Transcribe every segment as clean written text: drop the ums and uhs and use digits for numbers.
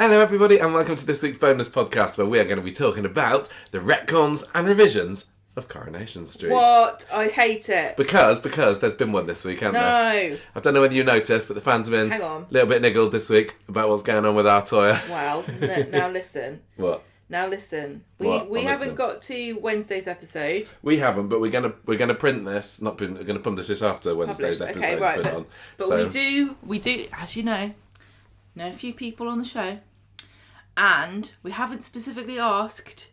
Hello everybody and welcome to this week's bonus podcast where we are going to be talking about the retcons and revisions of Coronation Street. What? I hate it. Because there's been one this week, hasn't there? No. I don't know whether you noticed, but the fans have been a little bit niggled this week about what's going on with our Toya. Well, now listen. What? Now listen. What? We I'm listening. listening. Got to Wednesday's episode. We haven't, but we're gonna print this. We're gonna publish this after Wednesday's episode's Okay, right, been on. But So- we do, as you know a few people on the show, and we haven't specifically asked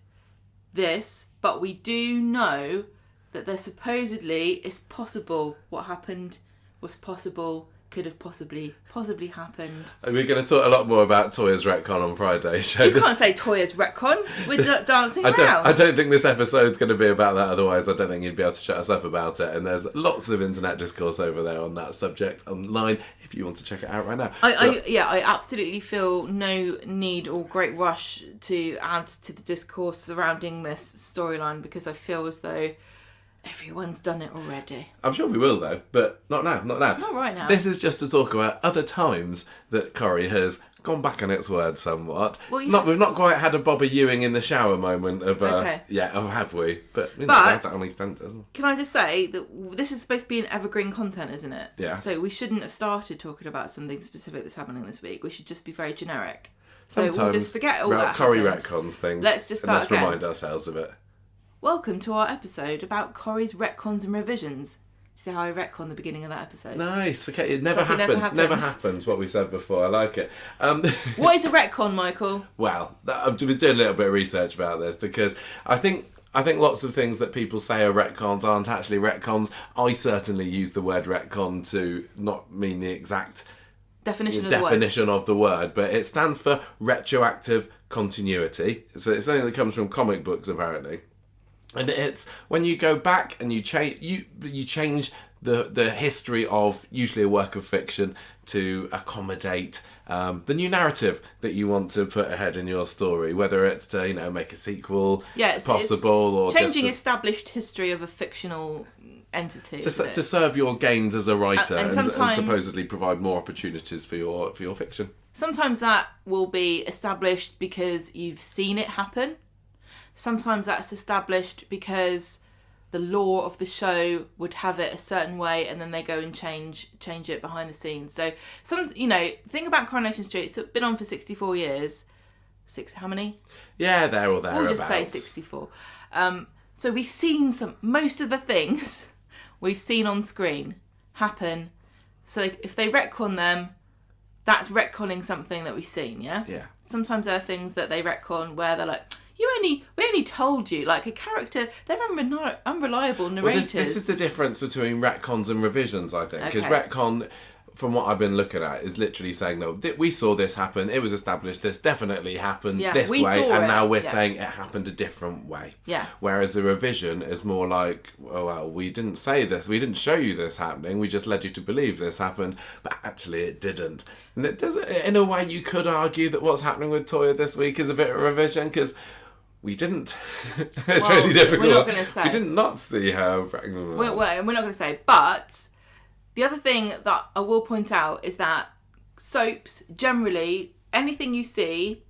this, but we do know that there supposedly is possible what happened was possible, could have possibly happened. We're going to talk a lot more about Toya's retcon on Friday. You can't say Toya's retcon. We're dancing around. I don't think this episode's going to be about that. Otherwise, I don't think you'd be able to shut us up about it. And there's lots of internet discourse over there on that subject online if you want to check it out right now. I absolutely feel no need or great rush to add to the discourse surrounding this storyline because I feel as though everyone's done it already. I'm sure we will, though, but not now. Not right now. This is just to talk about other times that Corrie has gone back on its word somewhat. Well, yeah. We've not quite had a Bobby Ewing in the shower moment of, Okay. have we? But that's only standard. Can I just say that this is supposed to be an evergreen content, isn't it? Yeah. So we shouldn't have started talking about something specific that's happening this week. We should just be very generic. So Sometimes we'll just forget all that Corrie happened. retcons things. Let's just start Let's again. remind ourselves of it. Welcome to our episode about Corrie's retcons and revisions. See how I retcon the beginning of that episode? Nice. Okay, it never It's like it happened. never Never happened. What we said before. I like it. What is a retcon, Michael? Well, I've been doing a little bit of research about this because I think lots of things that people say are retcons aren't actually retcons. I certainly use the word retcon to not mean the exact Definition of the word, but it stands for retroactive continuity. So it's something that comes from comic books, apparently. And it's when you go back and you change the history of usually a work of fiction to accommodate the new narrative that you want to put ahead in your story, whether it's to make a sequel possible or changing just established history of a fictional entity to serve your gains as a writer and and sometimes supposedly provide more opportunities for your fiction. Sometimes that will be established because you've seen it happen. Sometimes that's established because the lore of the show would have it a certain way and then they go and change it behind the scenes. So think about Coronation Street. It's been on for 64 years. How many? Yeah, there or thereabouts. We'll just say 64. So we've seen most of the things we've seen on screen happen. So if they retcon them, that's retconning something that we've seen, yeah? Yeah. Sometimes there are things that they retcon where they're like, we only told you, like a character, they're unreliable narrators. Well, this is the difference between retcons and revisions, I think. Because Okay. retcon, from what I've been looking at, is literally saying, no, we saw this happen, it was established, this definitely happened this way, and now we're saying it happened a different way. Yeah. Whereas a revision is more like, oh, well, we didn't say this, we didn't show you this happening, we just led you to believe this happened, but actually it didn't. And it does, in a way, you could argue that what's happening with Toya this week is a bit of a revision, because we didn't. It's really difficult. We're not going to say. We did not see her. We're not going to say. But the other thing that I will point out is that soaps, generally, anything you see,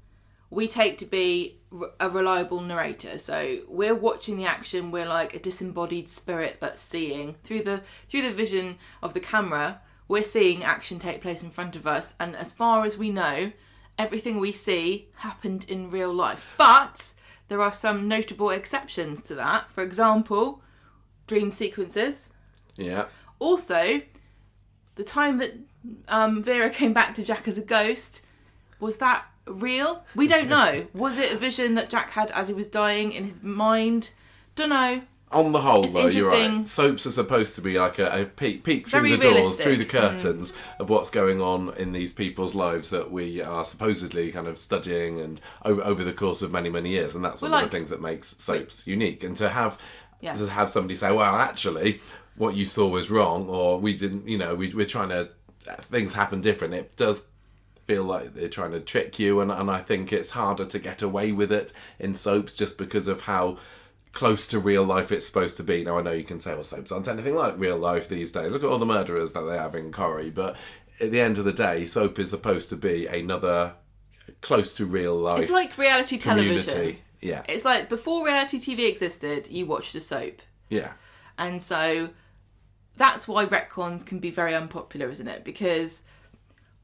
we take to be a reliable narrator. So we're watching the action. We're like a disembodied spirit that's seeing through the vision of the camera. We're seeing action take place in front of us. And as far as we know, everything we see happened in real life. But there are some notable exceptions to that. For example, dream sequences. Yeah. Also, the time that Vera came back to Jack as a ghost, was that real? We don't know. Was it a vision that Jack had as he was dying in his mind? Don't know. On the whole, It's though, you're interesting. right. Soaps are supposed to be like a peek through Very the doors, realistic. through the curtains of what's going on in these people's lives that we are supposedly kind of studying and over the course of many, many years. And that's one of the things that makes soaps unique. And to have somebody say, well, actually, what you saw was wrong, or we didn't, we're trying to, things happen different. It does feel like they're trying to trick you. And I think it's harder to get away with it in soaps just because of how close to real life it's supposed to be. Now, I know you can say, well, soaps aren't anything like real life these days. Look at all the murderers that they have in Corrie. But at the end of the day, soap is supposed to be another close to real life. It's like reality television. Community. Yeah. It's like before reality TV existed, you watched a soap. Yeah. And so that's why retcons can be very unpopular, isn't it? Because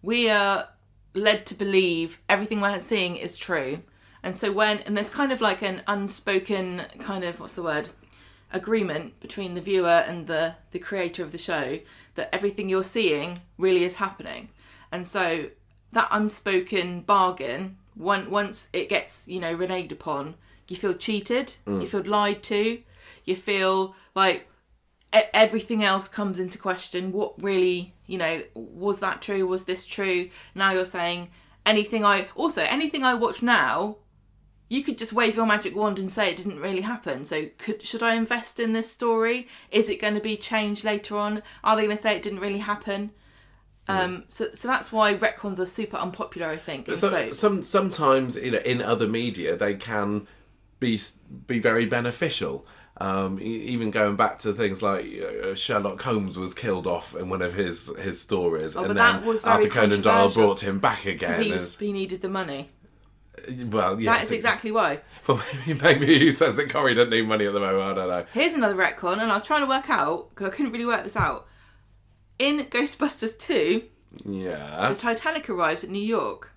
we are led to believe everything we're seeing is true. And so and there's kind of like an unspoken kind of, agreement between the viewer and the creator of the show that everything you're seeing really is happening. And so that unspoken bargain, once it gets, reneged upon, you feel cheated, you feel lied to, you feel like everything else comes into question. What really, was that true? Was this true? Now you're saying anything I watch now, you could just wave your magic wand and say it didn't really happen. So should I invest in this story? Is it going to be changed later on? Are they going to say it didn't really happen? So that's why retcons are super unpopular, I think. Sometimes, in other media, they can be very beneficial. Even going back to things like Sherlock Holmes was killed off in one of his stories, and then Arthur Conan Doyle brought him back again. He needed the money. Well, yeah. That is exactly why. Well, maybe he says that Corrie doesn't need money at the moment. I don't know. Here's another retcon, and I was trying to work out because I couldn't really work this out. In Ghostbusters 2, the Titanic arrives at New York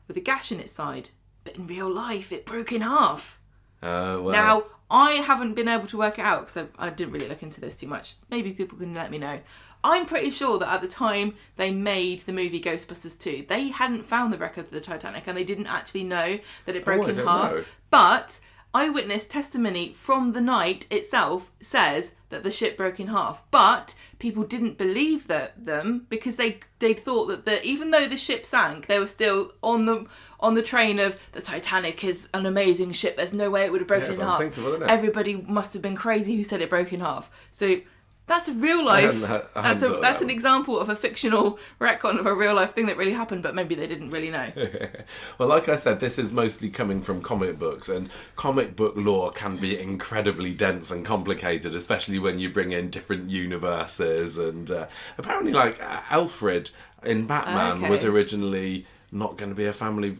with a gash in its side, but in real life it broke in half. Now, I haven't been able to work it out because I didn't really look into this too much. Maybe people can let me know. I'm pretty sure that at the time they made the movie Ghostbusters 2, they hadn't found the wreck of the Titanic and they didn't actually know that it broke in half. Know. But eyewitness testimony from the night itself says that the ship broke in half. But people didn't believe them because they thought that even though the ship sank, they were still on the train of the Titanic is an amazing ship. There's no way it would have broken in half. Everybody must have been crazy who said it broke in half. So that's a real life. That's an example of a fictional retcon of a real life thing that really happened, but maybe they didn't really know. Well, like I said, this is mostly coming from comic books, and comic book lore can be incredibly dense and complicated, especially when you bring in different universes. And apparently, like Alfred in Batman was originally not going to be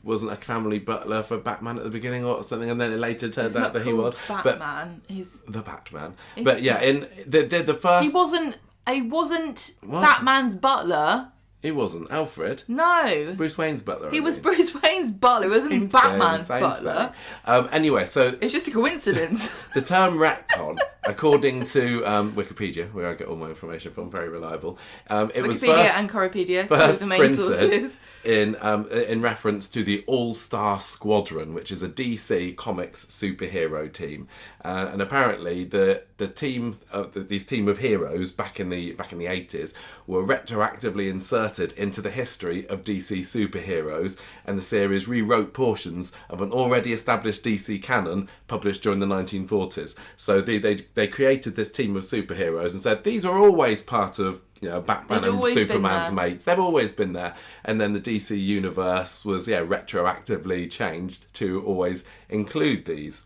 wasn't a family butler for Batman at the beginning or something, and then it later turns out that he was. Batman. He's the Batman. But yeah, in the first... He wasn't Batman's butler. He wasn't. Alfred? No. Bruce Wayne's butler. He was Bruce Wayne's butler. He wasn't Batman's butler. Anyway, so... It's just a coincidence. The term retcon, according to Wikipedia, where I get all my information from, very reliable. It was Wikipedia and Corriepedia, two of the main sources. In reference to the All-Star Squadron, which is a DC Comics superhero team. And apparently these team of heroes back in the 80s were retroactively inserted into the history of DC superheroes, and the series rewrote portions of an already established DC canon published during the 1940s. So they created this team of superheroes and said these are always part of Batman and Superman's mates. They've always been there. And then the DC universe was retroactively changed to always include these.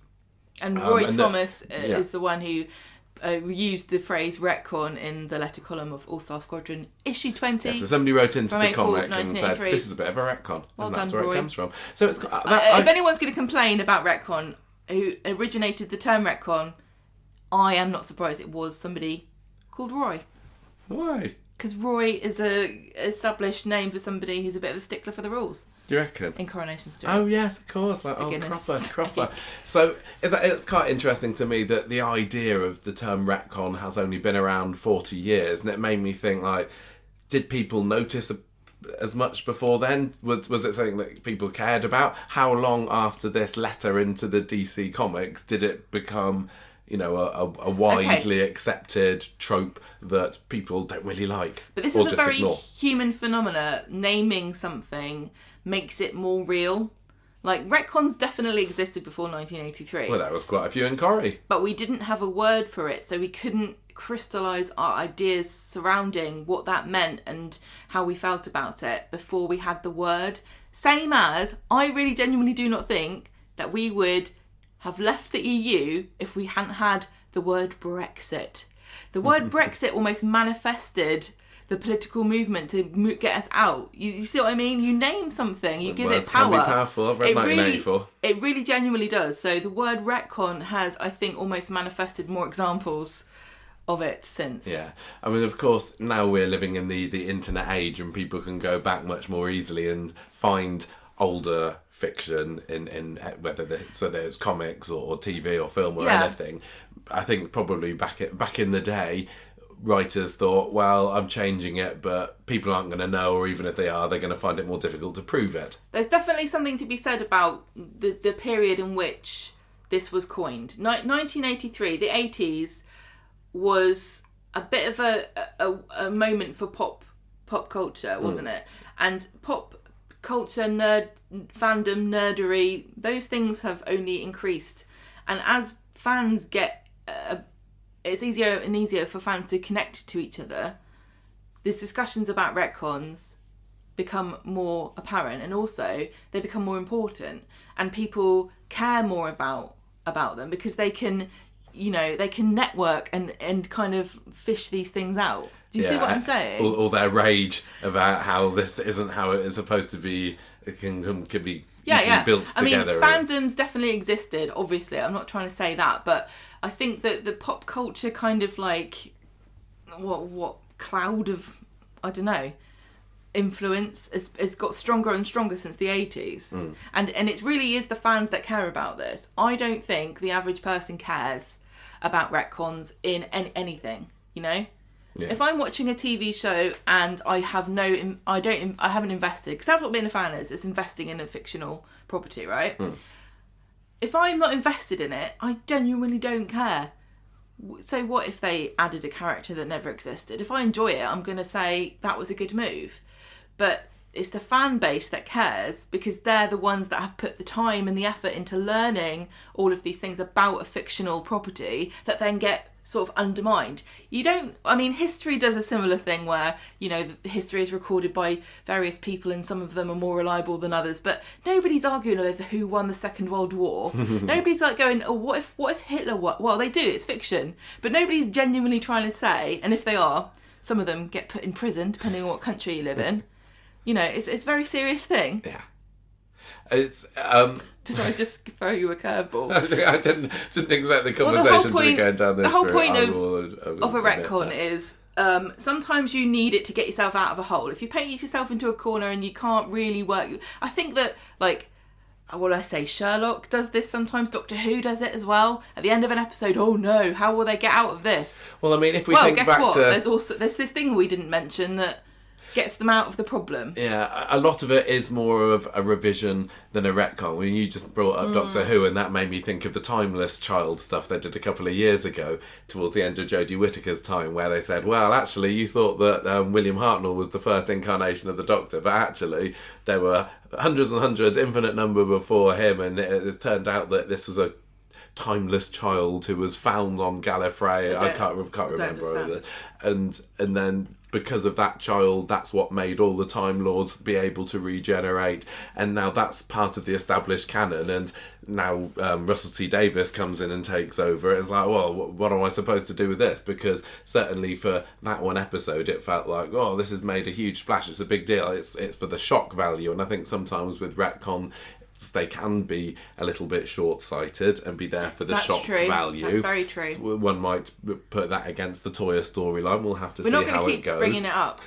And Roy Thomas is the one who used the phrase retcon in the letter column of All-Star Squadron issue 20. Yeah, so somebody wrote into the comic and said, this is a bit of a retcon. Well and done, that's where Roy. it comes from. So it's if anyone's going to complain about retcon, who originated the term retcon, I am not surprised it was somebody called Roy. Why? Because Roy is a established name for somebody who's a bit of a stickler for the rules. Do you reckon? In Coronation Street. Oh yes, of course. Like cropper. So it's quite interesting to me that the idea of the term retcon has only been around 40 years, and it made me think, like, did people notice as much before then? Was it something that people cared about? How long after this letter into the DC comics did it become a widely accepted trope that people don't really like? But this is a very human phenomena. Naming something makes it more real. Like, retcons definitely existed before 1983. Well, there was quite a few in Corrie. But we didn't have a word for it, so we couldn't crystallise our ideas surrounding what that meant and how we felt about it before we had the word. Same as, I really genuinely do not think that we would have left the EU if we hadn't had the word Brexit. The word Brexit almost manifested the political movement to get us out. You see what I mean? You name something, you give it power. Can be powerful. I've read 1984. It really genuinely does. So the word retcon has, I think, almost manifested more examples of it since. Yeah. I mean, of course, now we're living in the internet age and people can go back much more easily and find older fiction in whether it's comics or TV or film or anything. I think probably back in the day, writers thought, well, I'm changing it, but people aren't going to know, or even if they are, they're going to find it more difficult to prove it. There's definitely something to be said about the period in which this was coined. 1983, the 80s, was a bit of a moment for pop culture, wasn't it? And pop culture, fandom, nerdery, those things have only increased. And as fans get... it's easier and easier for fans to connect to each other. These discussions about retcons become more apparent, and also they become more important, and people care more about them because they can, they can network and kind of fish these things out. Do you see what I'm saying? All their rage about how this isn't how it is supposed to be. It can be built together. I mean, fandoms definitely existed, obviously. I'm not trying to say that, but I think that the pop culture kind of like what cloud of, I don't know, influence has got stronger and stronger since the 80s. And it really is the fans that care about this. I don't think the average person cares about retcons in anything, Yeah. If I'm watching a TV show and I haven't invested, because that's what being a fan is. It's investing in a fictional property, right? If I'm not invested in it, I genuinely don't care. So what if they added a character that never existed? If I enjoy it, I'm going to say that was a good move. But it's the fan base that cares, because they're the ones that have put the time and the effort into learning all of these things about a fictional property that then get sort of undermined. History does a similar thing where, history is recorded by various people and some of them are more reliable than others, but nobody's arguing over who won the Second World War. Nobody's like going, oh, what if Hitler won? Well, they do, it's fiction. But nobody's genuinely trying to say, and if they are, some of them get put in prison depending on what country you live in. It's a very serious thing. Yeah. It's Did I just throw you a curveball? I didn't expect the conversation to be going down this route. The whole point of a retcon is sometimes you need it to get yourself out of a hole. If you paint yourself into a corner and you can't really work... I think that, Sherlock does this sometimes. Doctor Who does it as well. At the end of an episode, oh no, how will they get out of this? Well, I mean, if we think back to... There's this thing we didn't mention that gets them out of the problem. Yeah, a lot of it is more of a revision than a retcon. When you just brought up Doctor Who, and that made me think of the Timeless Child stuff they did a couple of years ago, towards the end of Jodie Whittaker's time, where they said, well, actually, you thought that William Hartnell was the first incarnation of the Doctor, but actually there were hundreds and hundreds, infinite number before him, and it turned out that this was a timeless child who was found on Gallifrey. I can't remember. And then because of that child, that's what made all the Time Lords be able to regenerate, and now that's part of the established canon. And now Russell T Davies comes in and takes over. It's like, well, what am I supposed to do with this? Because certainly for that one episode, it felt like, oh, this has made a huge splash. It's a big deal. It's for the shock value. And I think sometimes with retcon, they can be a little bit short-sighted and be there for the shock value. That's very true. So one might put that against the Toya storyline. We'll have to see how it goes. We're not going to keep bringing it up.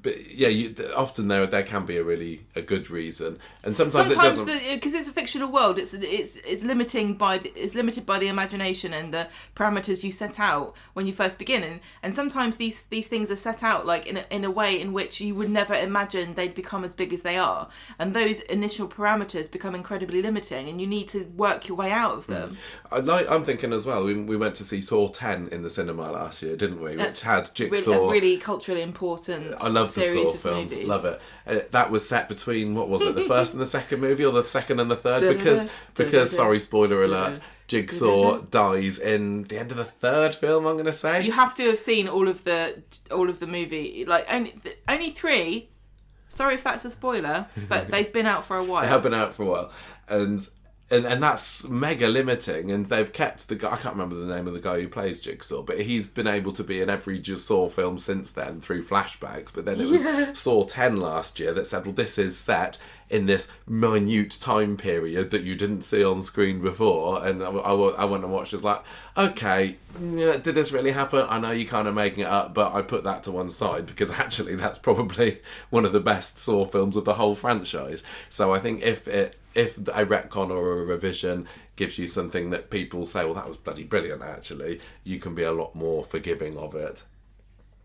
But yeah, often there can be a good reason, and sometimes it doesn't, because it's a fictional world. It's limited by the imagination and the parameters you set out when you first begin, and sometimes these things are set out like in a way in which you would never imagine they'd become as big as they are, and those initial parameters become incredibly limiting, and you need to work your way out of them. I'm thinking as well. We went to see Saw 10 in the cinema last year, didn't we? Which had Jigsaw. Really culturally important. I love the Saw films. Movies. Love it. That was set between, what was it, the first and the second movie, or the second and the third? Because sorry, spoiler alert, Jigsaw dies in the end of the third film, I'm going to say. You have to have seen all of the movie, like only 3. Sorry if that's a spoiler, but they've been out for a while. They have been out for a while, and And that's mega limiting, and they've kept the guy, I can't remember the name of the guy who plays Jigsaw, but he's been able to be in every Saw film since then through flashbacks. But then it was Saw 10 last year that said, well, this is set in this minute time period that you didn't see on screen before. And I went and watched it, was like, okay, did this really happen? I know you're kind of making it up, but I put that to one side because actually that's probably one of the best Saw films of the whole franchise. So I think if a retcon or a revision gives you something that people say, well, that was bloody brilliant, actually, you can be a lot more forgiving of it.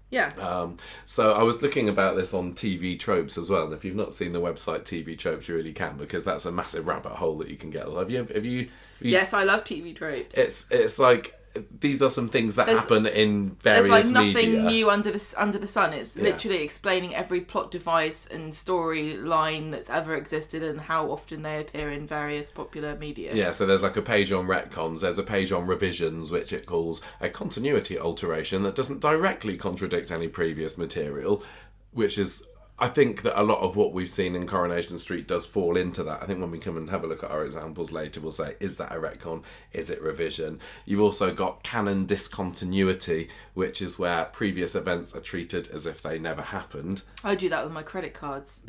Yeah. So I was looking about this on TV Tropes as well, and if you've not seen the website TV Tropes, you really can, because that's a massive rabbit hole that you can get. Have you Yes, I love TV Tropes. It's like, these are some things that happen in various media. There's like nothing media. New under the sun. It's literally explaining every plot device and storyline that's ever existed and how often they appear in various popular media. Yeah, so there's like a page on retcons, there's a page on revisions, which it calls a continuity alteration that doesn't directly contradict any previous material, which is, I think that a lot of what we've seen in Coronation Street does fall into that. I think when we come and have a look at our examples later, we'll say, is that a retcon? Is it revision? You've also got canon discontinuity, which is where previous events are treated as if they never happened. I do that with my credit cards.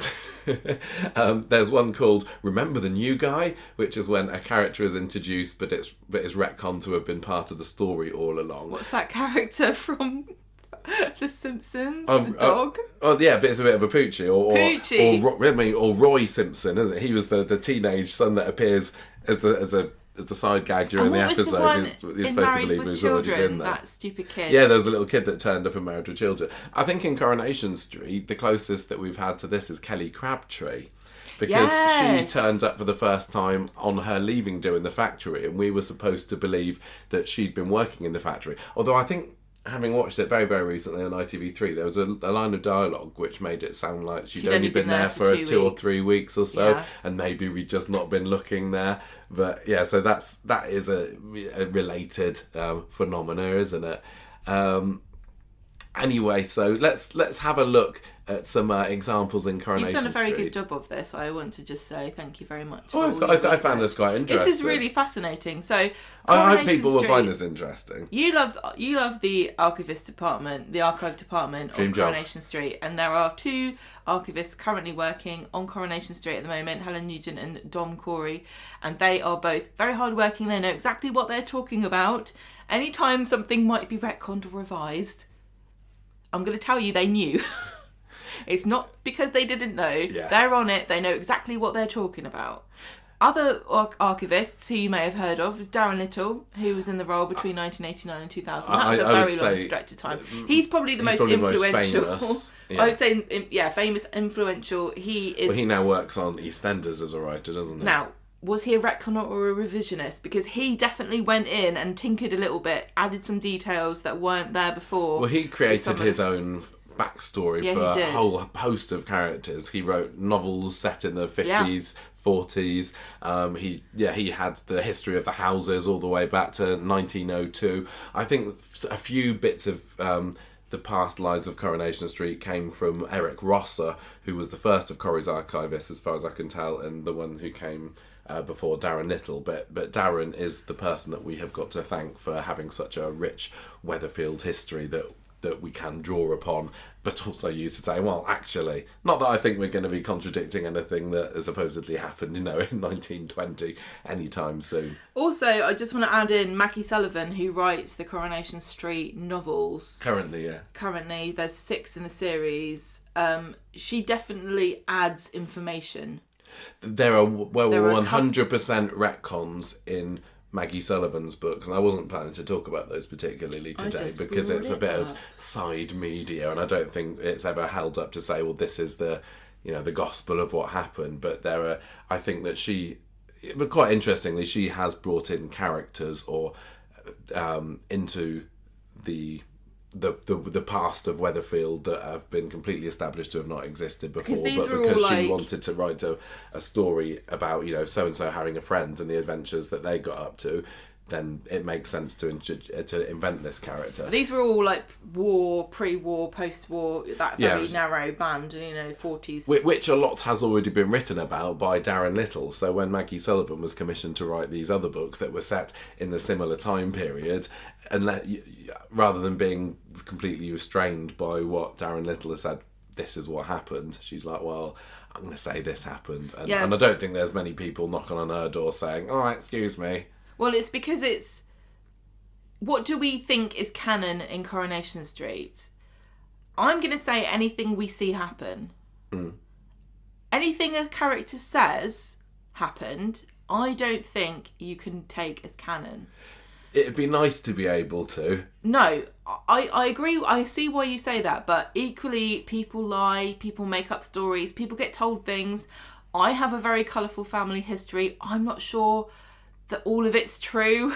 There's one called Remember the New Guy, which is when a character is introduced, but is retconned to have been part of the story all along. What's that character from The Simpsons? The dog? Yeah, but it's a bit of a Poochie. Poochie. Or Roy Simpson, isn't it? He was the teenage son that appears as the side gag during the episode. He's supposed to believe he's already been there. That stupid kid. Yeah, there was a little kid that turned up in Married with Children. I think in Coronation Street, the closest that we've had to this is Kelly Crabtree. Because she turned up for the first time on her leaving doing the factory, and we were supposed to believe that she'd been working in the factory. Although I think, having watched it very, very recently on ITV3, there was a line of dialogue which made it sound like she'd only been there for 2 or 3 weeks or so, and maybe we'd just not been looking there. But yeah, so that is a related phenomena, isn't it? Anyway, so let's have a look at some examples in Coronation Street. You've done a very good job of this. I want to just say thank you very much. I found this quite interesting. This is really fascinating. So I hope people will find this interesting. You love the archivist department, the archive department of Coronation Street, and there are 2 archivists currently working on Coronation Street at the moment, Helen Nugent and Dom Corrie, and they are both very hardworking. They know exactly what they're talking about. Anytime something might be retconned or revised, I'm going to tell you they knew. It's not because they didn't know. Yeah. They're on it. They know exactly what they're talking about. Other archivists who you may have heard of is Darren Little, who was in the role between 1989 and 2000. That was a very long stretch of time. He's probably the most influential. Famous. Yeah. I would say, famous, influential. He is. Well, he now works on EastEnders as a writer, doesn't he? Now, was he a retconner or a revisionist? Because he definitely went in and tinkered a little bit, added some details that weren't there before. Well, he created his own backstory for a whole host of characters. He wrote novels set in the 50s, 40s. He had the history of the houses all the way back to 1902. I think a few bits of the past lives of Coronation Street came from Eric Rosser, who was the first of Corrie's archivists, as far as I can tell, and the one who came before Darren Little. But Darren is the person that we have got to thank for having such a rich Weatherfield history that we can draw upon, but also use to say, well, actually, not that I think we're going to be contradicting anything that has supposedly happened, in 1920 anytime soon. Also, I just want to add in Maggie Sullivan, who writes the Coronation Street novels. Currently, there's 6 in the series. She definitely adds information. There are 100% retcons in Maggie Sullivan's books, and I wasn't planning to talk about those particularly today because it's a bit of side media, and I don't think it's ever held up to say, well, this is the gospel of what happened. But I think that but quite interestingly, she has brought in characters or into the past of Weatherfield that have been completely established to have not existed before, but because she wanted to write a story about so-and-so having a friend and the adventures that they got up to, then it makes sense to invent this character. These were all like war, pre-war, post-war, that very narrow band, 40s. Which a lot has already been written about by Darren Little. So when Maggie Sullivan was commissioned to write these other books that were set in the similar time period, and rather than being completely restrained by what Darren Little has said, this is what happened, she's like, well, I'm going to say this happened. And I don't think there's many people knocking on her door saying, all right, excuse me. Well, it's because it's... What do we think is canon in Coronation Street? I'm going to say anything we see happen. Anything a character says happened, I don't think you can take as canon. It'd be nice to be able to. No, I agree. I see why you say that, but equally, people lie, people make up stories, people get told things. I have a very colourful family history. I'm not sure that all of it's true.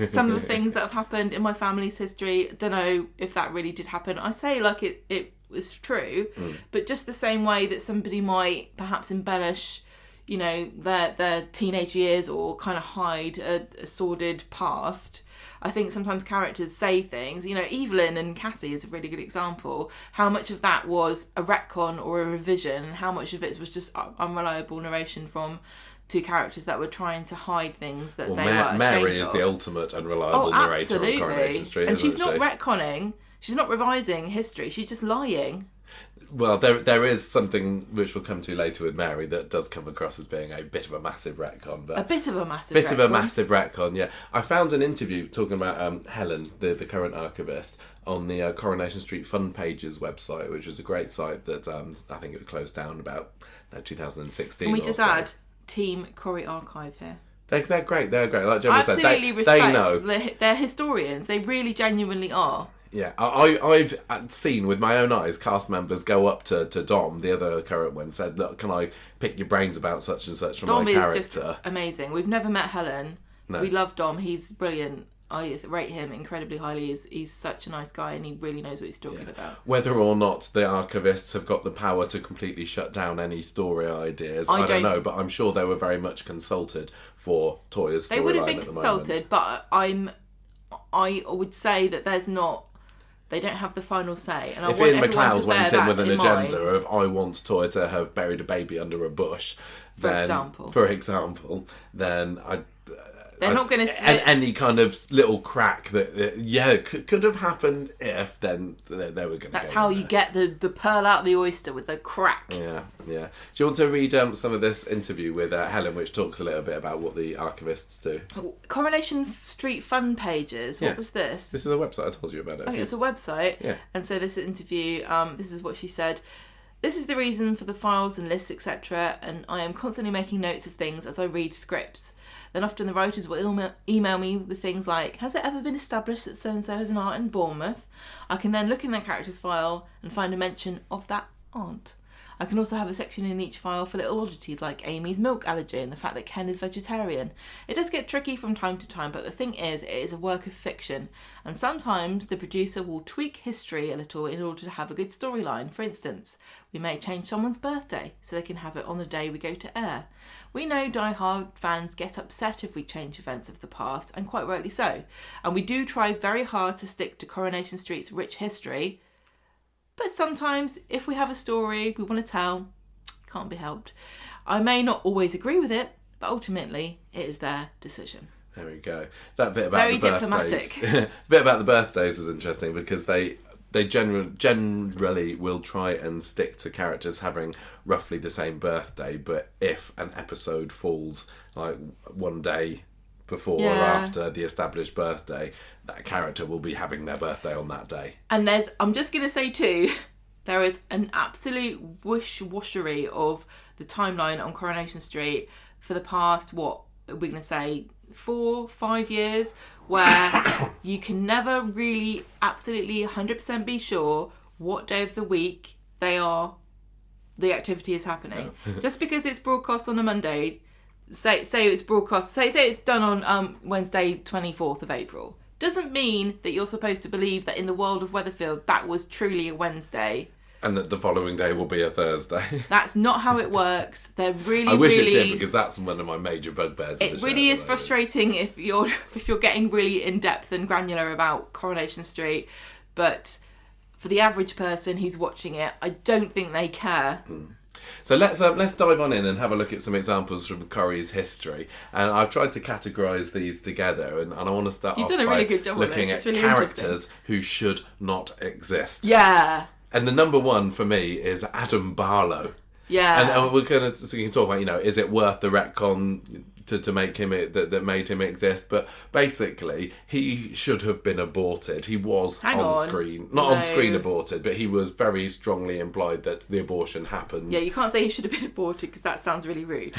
Some of the things that have happened in my family's history, don't know if that really did happen. I say like it was true, but just the same way that somebody might perhaps embellish, their teenage years or kind of hide a sordid past. I think sometimes characters say things, Evelyn and Cassie is a really good example. How much of that was a retcon or a revision, and how much of it was just unreliable narration from two characters that were trying to hide things that they were Mary is of. the ultimate unreliable narrator on Coronation Street, and she's not she? Retconning, she's not revising history, she's just lying. Well, there is something which we'll come to later with Mary that does come across as being a bit of a massive retcon. But a bit of a massive retcon, yeah. I found an interview talking about Helen, the current archivist, on the Coronation Street Fun Pages website, which was a great site that I think it closed down about 2016. Can we just add Team Corrie Archive here? They're great. They're great. Like Gemma said, absolutely respect. They know. They're historians. They really genuinely are. Yeah, I've seen with my own eyes cast members go up to Dom, the other current one, said, look, can I pick your brains about such and such from my character? Dom is just amazing. We've never met Helen. No. We love Dom. He's brilliant. I rate him incredibly highly. He's such a nice guy and he really knows what he's talking about. Whether or not the archivists have got the power to completely shut down any story ideas, I don't know, but I'm sure they were very much consulted for Toya's storyline. They would have been consulted, but I would say that they don't have the final say. And if Ian McLeod went in with an agenda of I want Toya to have buried a baby under a bush, for example, then they're not going to... Any kind of little crack that, could have happened if, then they were going to That's how you get the pearl out of the oyster, with the crack. Yeah. Do you want to read some of this interview with Helen, which talks a little bit about what the archivists do? Coronation Street Fun Pages. What was this? This is a website, I told you about it. Okay, it's a website. Yeah. And so this interview, this is what she said. This is the reason for the files and lists, etc. And I am constantly making notes of things as I read scripts. Then often the writers will email me with things like, has it ever been established that so-and-so has an aunt in Bournemouth? I can then look in that character's file and find a mention of that aunt. I can also have a section in each file for little oddities like Amy's milk allergy and the fact that Ken is vegetarian. It does get tricky from time to time, but the thing is, it is a work of fiction, and sometimes the producer will tweak history a little in order to have a good storyline. For instance, we may change someone's birthday so they can have it on the day we go to air. We know die-hard fans get upset if we change events of the past, and quite rightly so, and we do try very hard to stick to Coronation Street's rich history. But sometimes, if we have a story we want to tell, can't be helped. I may not always agree with it, but ultimately, it is their decision. There we go. That bit about very the diplomatic. The bit about the birthdays is interesting because they generally will try and stick to characters having roughly the same birthday, but if an episode falls like one day before or after the established birthday, that character will be having their birthday on that day. And I'm just going to say too, there is an absolute wish-washery of the timeline on Coronation Street for the past, what are we going to say, 4-5 years, where you can never really absolutely 100% be sure what day of the week the activity is happening. Just because it's broadcast on a Monday, say it's broadcast, say it's done on Wednesday 24th of April, doesn't mean that you're supposed to believe that in the world of Weatherfield that was truly a Wednesday. And that the following day will be a Thursday. That's not how it works. They're really, I wish really... it did, because that's one of my major bugbears. It really is frustrating if you're getting really in-depth and granular about Coronation Street, but for the average person who's watching it, I don't think they care. So let's dive on in and have a look at some examples from Corrie's history. And I've tried to categorise these together, and I want to start off by looking at characters who should not exist. Yeah. And the number one for me is Adam Barlow. Yeah. And we're going to, so you can talk about, is it worth the retcon to make him that made him exist? But basically, he should have been aborted. He was on screen, on screen aborted, but he was very strongly implied that the abortion happened. Yeah, you can't say he should have been aborted, because that sounds really rude.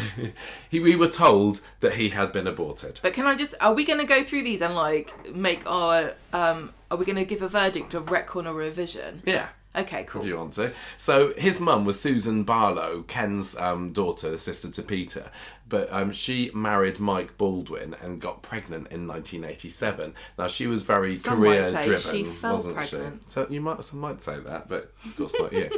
We were told that he had been aborted. But are we going to go through these and make our, are we going to give a verdict of retcon or revision? Yeah. Okay, cool. If you want to. So his mum was Susan Barlow, Ken's daughter, the sister to Peter. But she married Mike Baldwin and got pregnant in 1987. Now, she was very career-driven, she fell wasn't pregnant. she? So you might say that, but of course not you.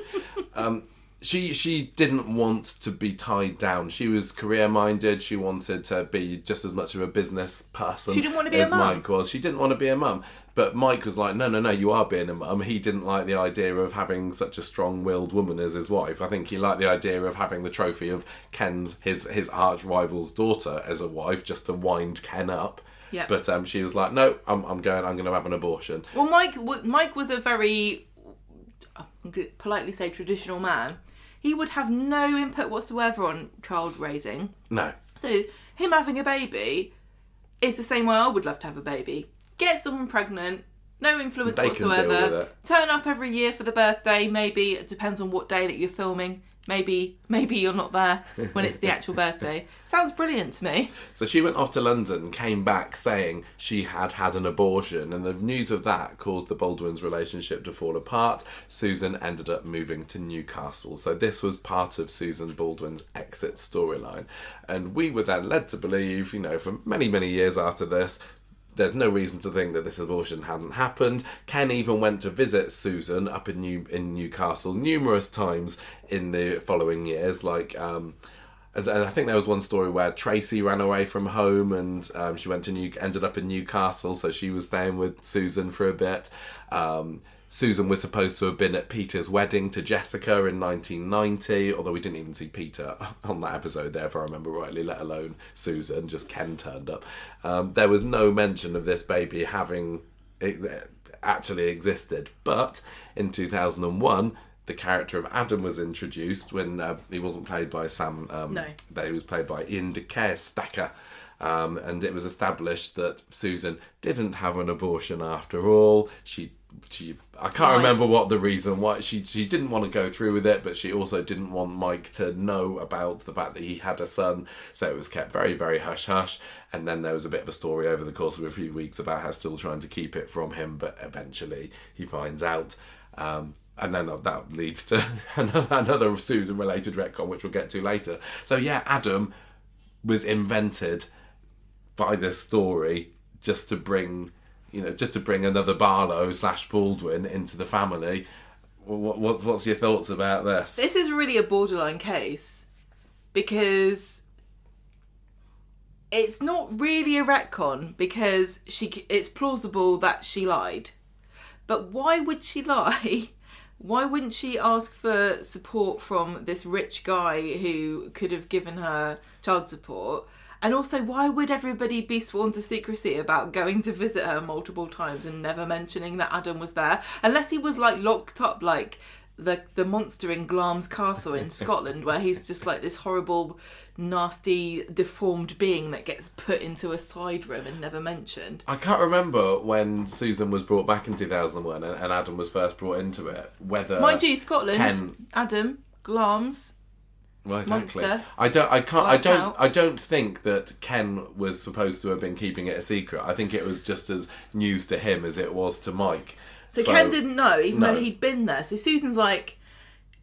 She didn't want to be tied down. She was career-minded. She wanted to be just as much of a business person as Mike was. She didn't want to be a mum. But Mike was like, no, you are being a mum. He didn't like the idea of having such a strong-willed woman as his wife. I think he liked the idea of having the trophy of his arch-rival's daughter as a wife, just to wind Ken up. Yep. But she was like, no, I'm going to have an abortion. Well, Mike was a very, I'm going to politely say, traditional man. He would have no input whatsoever on child raising. No. So him having a baby is the same way I would love to have a baby. Get someone pregnant, no influence whatsoever. Turn up every year for the birthday. Maybe it depends on what day that you're filming. Maybe you're not there when it's the actual birthday. Sounds brilliant to me. So she went off to London, came back saying she had an abortion, and the news of that caused the Baldwins' relationship to fall apart. Susan ended up moving to Newcastle. So this was part of Susan Baldwin's exit storyline. And we were then led to believe, for many, many years after this, there's no reason to think that this abortion hadn't happened. Ken even went to visit Susan up in Newcastle numerous times in the following years. And I think there was one story where Tracy ran away from home and she ended up in Newcastle, so she was staying with Susan for a bit. Susan was supposed to have been at Peter's wedding to Jessica in 1990, although we didn't even see Peter on that episode there, if I remember rightly, let alone Susan, just Ken turned up. There was no mention of this baby having actually existed, but in 2001, the character of Adam was introduced when he wasn't played by Sam, he was played by Ian Stacker. And it was established that Susan didn't have an abortion after all. I can't remember what the reason why she didn't want to go through with it, but she also didn't want Mike to know about the fact that he had a son, so it was kept very, very hush-hush. And then there was a bit of a story over the course of a few weeks about her still trying to keep it from him, but eventually he finds out. And then that leads to another Susan-related retcon, which we'll get to later. So yeah, Adam was invented by this story just to bring another Barlow / Baldwin into the family. What's your thoughts about this? This is really a borderline case, because it's not really a retcon, because it's plausible that she lied. But why would she lie? Why wouldn't she ask for support from this rich guy who could have given her child support? And also, why would everybody be sworn to secrecy about going to visit her multiple times and never mentioning that Adam was there? Unless he was locked up like the monster in Glam's castle in Scotland, where he's just like this horrible, nasty, deformed being that gets put into a side room and never mentioned. I can't remember when Susan was brought back in 2001 and Adam was first brought into it. Whether mind you, Scotland, Adam, Glam's. Well, exactly. Monster. I don't think that Ken was supposed to have been keeping it a secret. I think it was just as news to him as it was to Mike. So Ken didn't know, even though he'd been there. So Susan's like,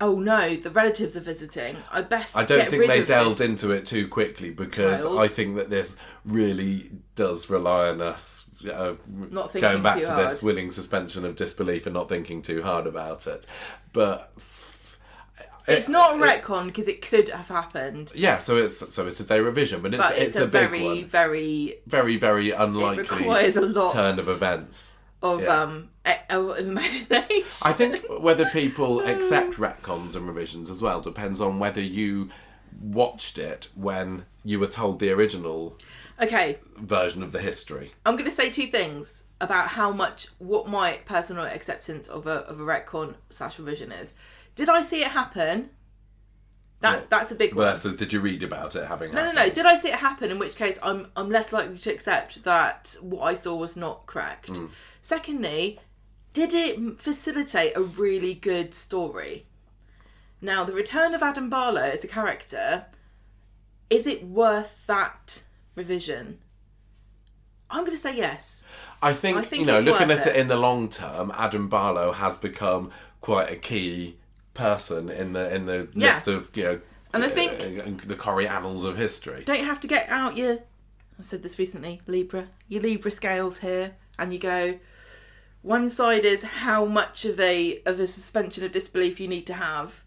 oh no, the relatives are visiting, I don't think they delved into it too quickly, because I think that this really does rely on us not thinking going back too to hard. this willing suspension of disbelief and not thinking too hard about it. But it's not a retcon because it could have happened. Yeah, so it's a revision, but it's a big very, one. very, very, very unlikely. It requires a lot turn of events of imagination. I think whether people accept retcons and revisions as well depends on whether you watched it when you were told the original version of the history. I'm going to say two things about what my personal acceptance of a retcon / revision is. Did I see it happen? That's a big one. Versus, did you read about it having happened? No. Did I see it happen? In which case, I'm less likely to accept that what I saw was not correct. Secondly, did it facilitate a really good story? Now, the return of Adam Barlow as a character, is it worth that revision? I'm going to say yes. I think looking at it in the long term, Adam Barlow has become quite a key person in the list of and I think the Corrie annals of history. Don't you have to get out I said this recently, your Libra scales here, and you go, one side is how much of a suspension of disbelief you need to have,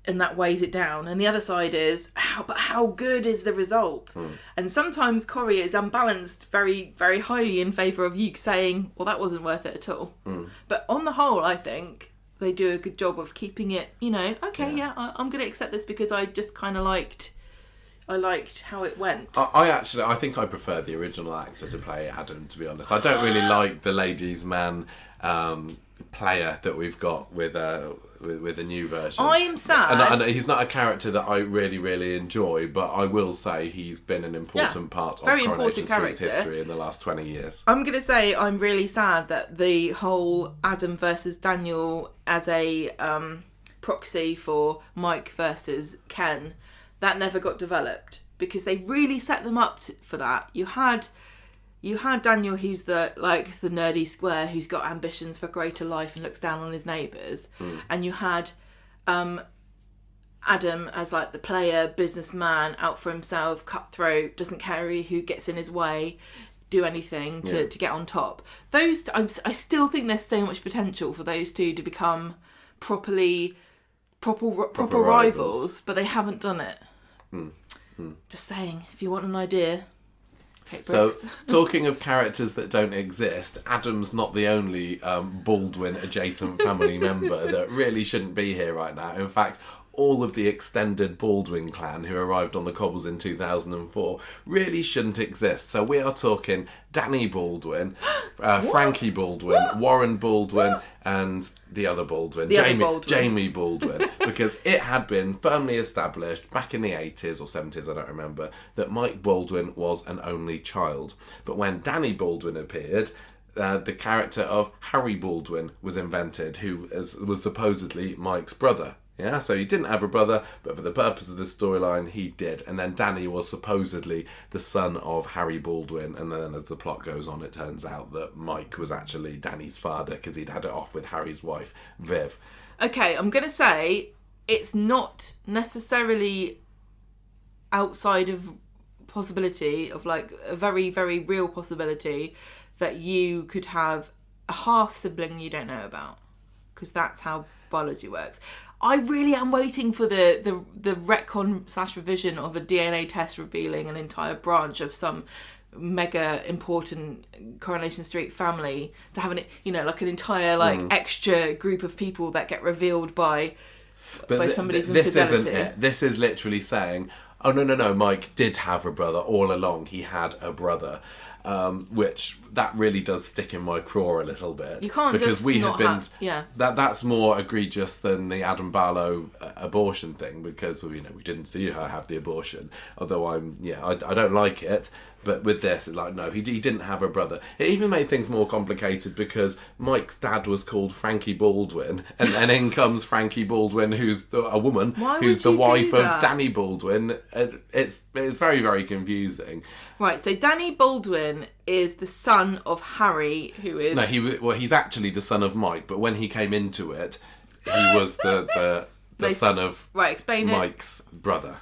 and that weighs it down, and the other side is how good is the result. And sometimes Corrie is unbalanced very, very highly in favour of you saying, well, that wasn't worth it at all. But on the whole, I think they do a good job of keeping it, I'm going to accept this because I just kind of liked how it went. I think I prefer the original actor to play Adam, to be honest. I don't really like the ladies' man player that we've got with a new version. I am sad. And he's not a character that I really, really enjoy, but I will say he's been an important part of Coronation Street's history in the last 20 years. I'm going to say I'm really sad that the whole Adam versus Daniel as a proxy for Mike versus Ken, that never got developed, because they really set them up for that. You had Daniel, who's the nerdy square who's got ambitions for greater life and looks down on his neighbours, and you had Adam as like the player, businessman, out for himself, cutthroat, doesn't care who gets in his way, do anything to get on top. I still think there's so much potential for those two to become proper rivals, but they haven't done it. Just saying, if you want an idea. So, talking of characters that don't exist, Adam's not the only Baldwin adjacent family member that really shouldn't be here right now. In fact, all of the extended Baldwin clan who arrived on the Cobbles in 2004 really shouldn't exist. So we are talking Danny Baldwin, Frankie Baldwin, Warren Baldwin, and the other Baldwin, Jamie Baldwin, because it had been firmly established back in the 80s or 70s, I don't remember, that Mike Baldwin was an only child. But when Danny Baldwin appeared, the character of Harry Baldwin was invented, who was supposedly Mike's brother. Yeah, so he didn't have a brother, but for the purpose of this storyline, he did. And then Danny was supposedly the son of Harry Baldwin. And then as the plot goes on, it turns out that Mike was actually Danny's father because he'd had it off with Harry's wife, Viv. Okay, I'm going to say it's not necessarily outside of possibility of like a very, very real possibility that you could have a half sibling you don't know about, because that's how biology works. I really am waiting for the retcon / revision of a DNA test revealing an entire branch of some mega important Coronation Street family to have an entire extra group of people that get revealed by somebody's infidelity. This isn't it. This is literally saying, oh no, Mike did have a brother all along. He had a brother. Which that really does stick in my craw a little bit. You can't because just we not have been that's more egregious than the Adam Barlow abortion thing, because we didn't see her have the abortion. Although I don't like it. But with this, it's like, no, he didn't have a brother. It even made things more complicated because Mike's dad was called Frankie Baldwin, and then in comes Frankie Baldwin, who's a woman, who's the wife of Danny Baldwin. It's very, very confusing. Right, so Danny Baldwin is the son of Harry, who is... No, he's actually the son of Mike, but when he came into it, he was the son of explain Mike's brother,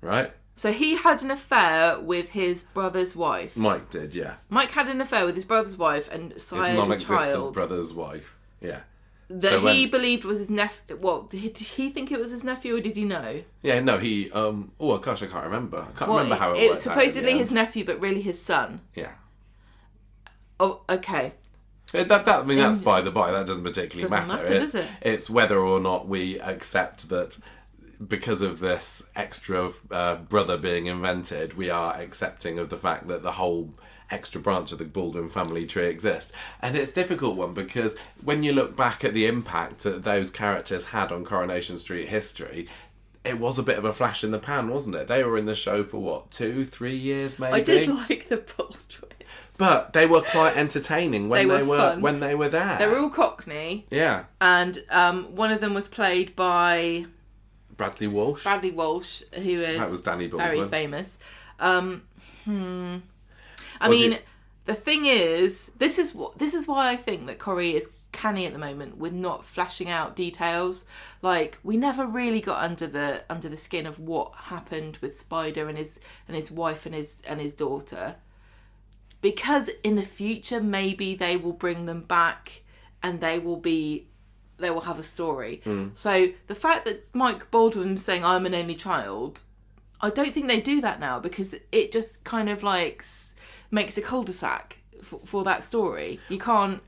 right? So he had an affair with his brother's wife. Mike did, yeah. Mike had an affair with his brother's wife and sired his non-existent a child. brother's wife, yeah. That he believed was his nephew. Well, did he think it was his nephew, or did he know? Yeah, no, he. Oh gosh, I can't remember. I can't remember how it worked. It was supposedly his nephew, but really his son. Yeah. Oh, okay. That's by the by. That doesn't particularly matter, does it? It's whether or not we accept that because of this extra brother being invented, we are accepting of the fact that the whole extra branch of the Baldwin family tree exists. And it's a difficult one because when you look back at the impact that those characters had on Coronation Street history, it was a bit of a flash in the pan, wasn't it? They were in the show for what, 2-3 years maybe? I did like the Baldwin. But they were quite entertaining when they were there. They were all Cockney. Yeah. And one of them was played by Bradley Walsh, who is that was Danny Baldwin. Very famous. I mean, the thing is, this is why I think that Corrie is canny at the moment with not flashing out details. Like, we never really got under the skin of what happened with Spider and his wife and his daughter, because in the future maybe they will bring them back and they will have a story. So the fact that Mike Baldwin's saying I'm an only child, I don't think they do that now, because it just kind of like makes a cul-de-sac for that story. You can't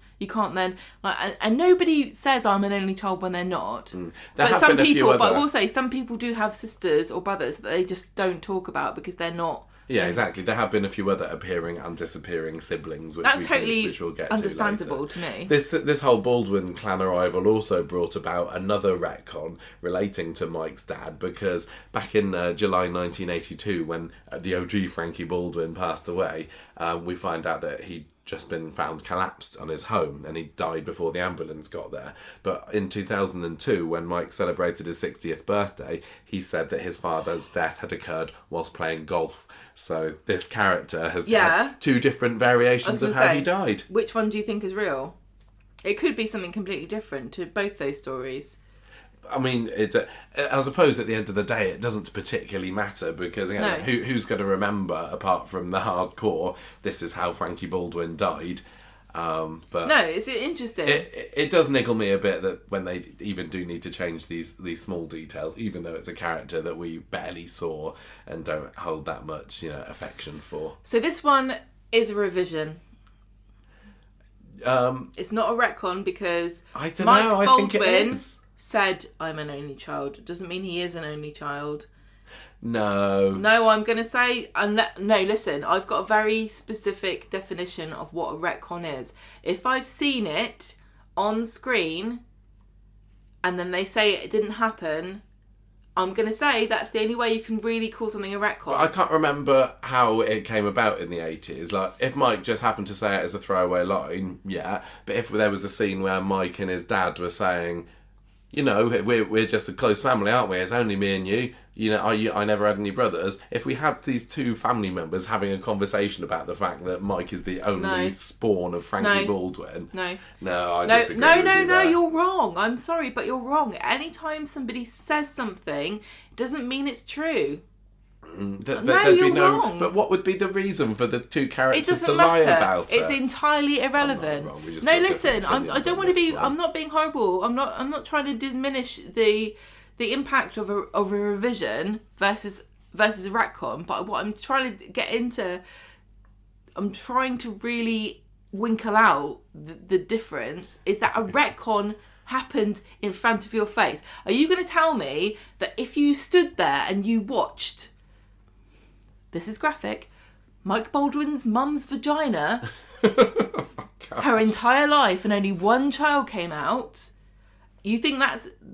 then and nobody says I'm an only child when they're not. But some people, but I will say some people do have sisters or brothers that they just don't talk about because they're not. Yeah, exactly. There have been a few other appearing and disappearing siblings, which we'll get understandable to me. This whole Baldwin clan arrival also brought about another retcon relating to Mike's dad, because back in July 1982, when the OG Frankie Baldwin passed away, we find out that he'd just been found collapsed on his home and he died before the ambulance got there. But in 2002, when Mike celebrated his 60th birthday, he said that his father's death had occurred whilst playing golf. So this character has had two different variations of how he died. Which one do you think is real? It could be something completely different to both those stories. I mean, I suppose at the end of the day, it doesn't particularly matter, because again, who's going to remember, apart from the hardcore, this is how Frankie Baldwin died. But no, it's interesting. It does niggle me a bit that when they even do need to change these small details, even though it's a character that we barely saw and don't hold that much affection for. So this one is a revision. It's not a retcon, because I don't know. I think it is. Said I'm an only child. It doesn't mean he is an only child. No, I'm going to say... No, listen. I've got a very specific definition of what a retcon is. If I've seen it on screen and then they say it didn't happen, I'm going to say that's the only way you can really call something a retcon. But I can't remember how it came about in the 80s. Like, if Mike just happened to say it as a throwaway line, yeah. But if there was a scene where Mike and his dad were saying... we're just a close family, aren't we? It's only me and you. I never had any brothers. If we had these two family members having a conversation about the fact that Mike is the only spawn of Frankie Baldwin. I disagree with you there. You're wrong. I'm sorry, but you're wrong. Anytime somebody says something, it doesn't mean it's true. You're wrong. But what would be the reason for the two characters to lie about it? It's entirely irrelevant. No, listen. I don't want to be. I'm not being horrible. I'm not trying to diminish the impact of a revision versus a retcon. But what I'm trying to get into, I'm trying to really winkle out the difference is that a retcon happened in front of your face. Are you going to tell me that if you stood there and you watched, this is graphic, Mike Baldwin's mum's vagina her entire life and only one child came out, you think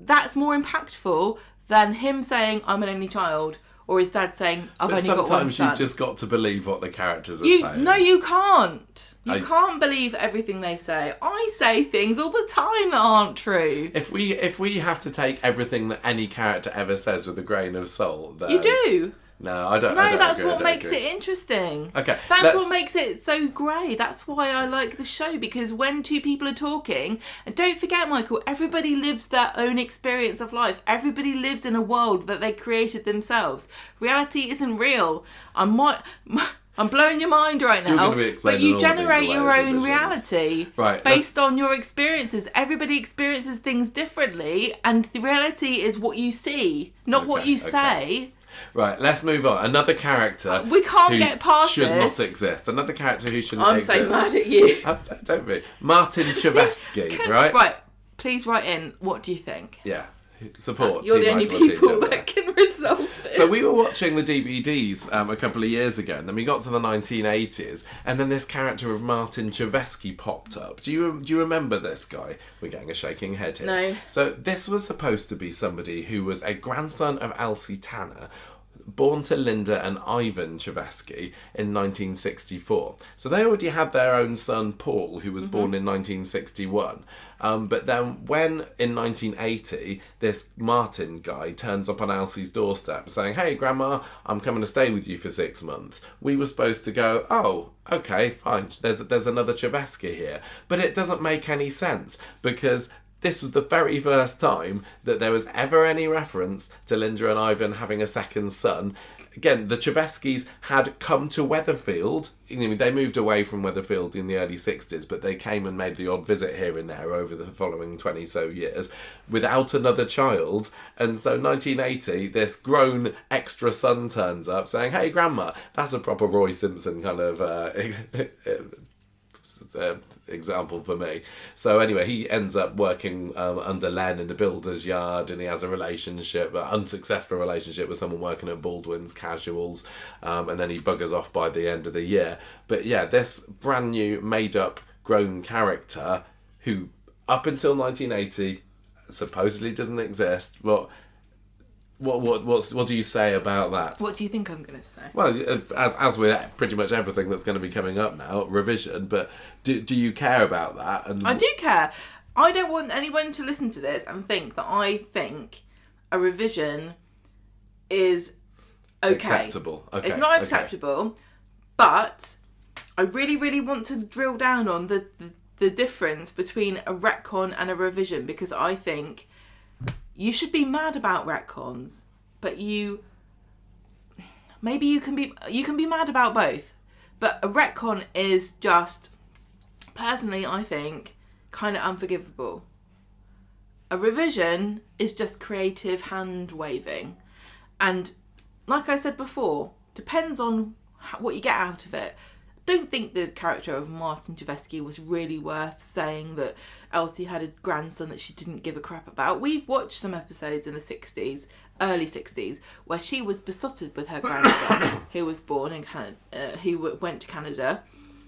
that's more impactful than him saying I'm an only child, or his dad saying I've only got one son? Sometimes you've just got to believe what the characters are saying. No, you can't. You can't believe everything they say. I say things all the time that aren't true. If we have to take everything that any character ever says with a grain of salt, then... You do. No, I don't. No, I don't that's agree, what makes it interesting. Okay, that's what makes it so grey. That's why I like the show, because when two people are talking, and don't forget, Michael, everybody lives their own experience of life. Everybody lives in a world that they created themselves. Reality isn't real. I'm blowing your mind right now, but you generate your own reality based on your experiences. Everybody experiences things differently, and the reality is what you see, not what you say. Right, let's move on. Another character we can't get past should this. not exist. Another character who shouldn't exist. I'm so mad at you. Don't be. Martin Chevesky, right? Right, please write in. What do you think? Yeah. Support. You're the only people that can resolve it. So we were watching the DVDs a couple of years ago, and then we got to the 1980s, and then this character of Martin Chevesky popped up. Do you remember this guy? We're getting a shaking head here. No. So this was supposed to be somebody who was a grandson of Elsie Tanner, born to Linda and Ivan Chevesky in 1964. So they already had their own son, Paul, who was born in 1961. But then when, in 1980, this Martin guy turns up on Elsie's doorstep saying, "Hey, Grandma, I'm coming to stay with you for 6 months," we were supposed to go, "Oh, okay, fine, there's another Chevesky here." But it doesn't make any sense, because this was the very first time that there was ever any reference to Linda and Ivan having a second son. Again, the Cheveskys had come to Weatherfield. I mean, they moved away from Weatherfield in the early 60s, but they came and made the odd visit here and there over the following 20-so years without another child. And so 1980, this grown extra son turns up saying, "Hey, Grandma," that's a proper Roy Simpson kind of example for me. So anyway, he ends up working under Len in the builder's yard, and he has a relationship, an unsuccessful relationship with someone working at Baldwin's Casuals, and then he buggers off by the end of the year. But yeah, this brand new made up grown character who up until 1980 supposedly doesn't exist. What do you say about that? What do you think I'm going to say? Well, as with pretty much everything that's going to be coming up now, revision. But do you care about that? And I do care. I don't want anyone to listen to this and think that I think a revision is okay. Acceptable. Okay. It's not acceptable, but I really, really want to drill down on the difference between a retcon and a revision, because I think you should be mad about retcons, but you can be mad about both. But a retcon is just, personally, I think, kind of unforgivable. A revision is just creative hand waving, and like I said before, depends on what you get out of it. Don't think the character of Martin Chevesky was really worth saying that Elsie had a grandson that she didn't give a crap about. We've watched some episodes in the 60s, early 60s, where she was besotted with her grandson, who was born in Canada, who went to Canada.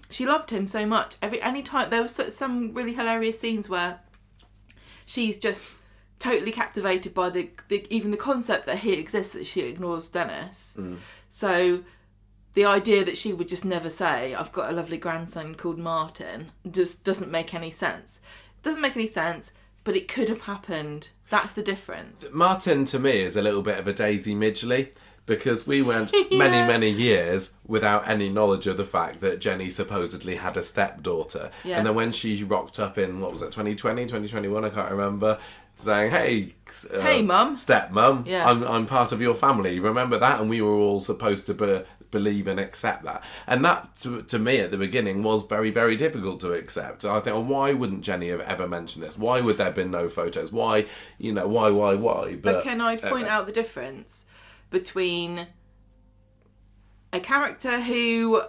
She loved him so much. Any time there was some really hilarious scenes where she's just totally captivated by the even the concept that he exists, that she ignores Dennis. So the idea that she would just never say, "I've got a lovely grandson called Martin," just doesn't make any sense. It doesn't make any sense, but it could have happened. That's the difference. Martin, to me, is a little bit of a Daisy Midgley, because we went many, many years without any knowledge of the fact that Jenny supposedly had a stepdaughter. Yeah. And then when she rocked up in, 2020, 2021, I can't remember, saying, "Hey, Mum, stepmum, yeah, I'm part of your family. Remember that?" And we were all supposed to believe and accept that. And that, to me, at the beginning, was very, very difficult to accept. So I think, why wouldn't Jenny have ever mentioned this? Why would there have been no photos? Why? Why? But can I point out the difference between a character who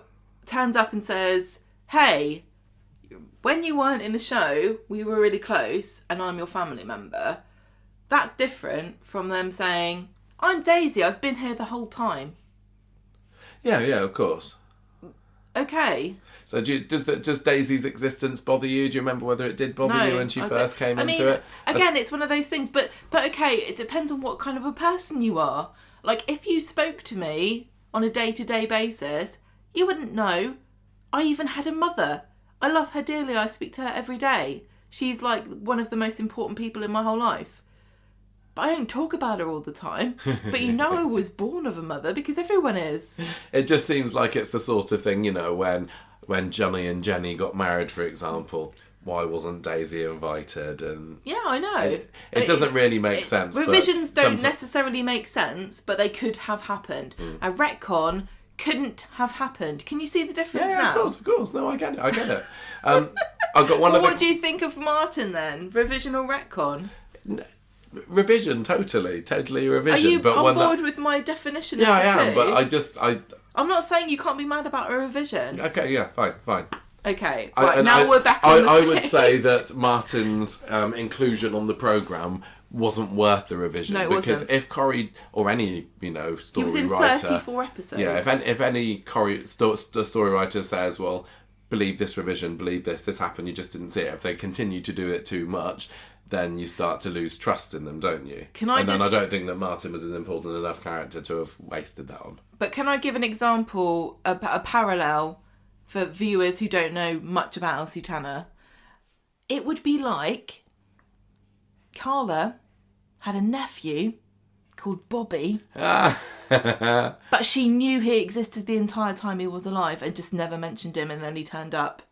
turns up and says, "Hey, when you weren't in the show, we were really close and I'm your family member." That's different from them saying, "I'm Daisy, I've been here the whole time." Yeah, of course. Okay. So does Daisy's existence bother you? Do you remember whether it did bother you when she first came into it? Again, it's one of those things, but okay, it depends on what kind of a person you are. Like, if you spoke to me on a day-to-day basis, you wouldn't know I even had a mother. I love her dearly. I speak to her every day. She's like one of the most important people in my whole life. but I don't talk about her all the time. But you know I was born of a mother because everyone is. It just seems like it's the sort of thing, you know, when Johnny and Jenny got married, for example, why wasn't Daisy invited? And yeah, I know. It doesn't really make sense. Revisions don't necessarily make sense, but they could have happened. A retcon couldn't have happened. Can you see the difference now? Yeah, of course. No, I get it. I've got one. What do you think of Martin then? Revision or retcon? Revision, totally revision. Are you but on board with my definition? Yeah, of the I am. two? But I'm not saying you can't be mad about a revision. Okay, yeah, fine. Okay, we're back on the I would say that Martin's inclusion on the programme wasn't worth the revision. No, it because wasn't. If Corrie or any, you know, story writer... He was in writer, 34 episodes. Yeah, if any Corrie, the story writer says, well, believe this revision, believe this happened, you just didn't see it. If they continue to do it too much, then you start to lose trust in them, don't you? Then I don't think that Martin was an important enough character to have wasted that on. But can I give an example, a parallel for viewers who don't know much about Elsie Tanner? It would be like Carla had a nephew called Bobby, but she knew he existed the entire time he was alive and just never mentioned him, and then he turned up.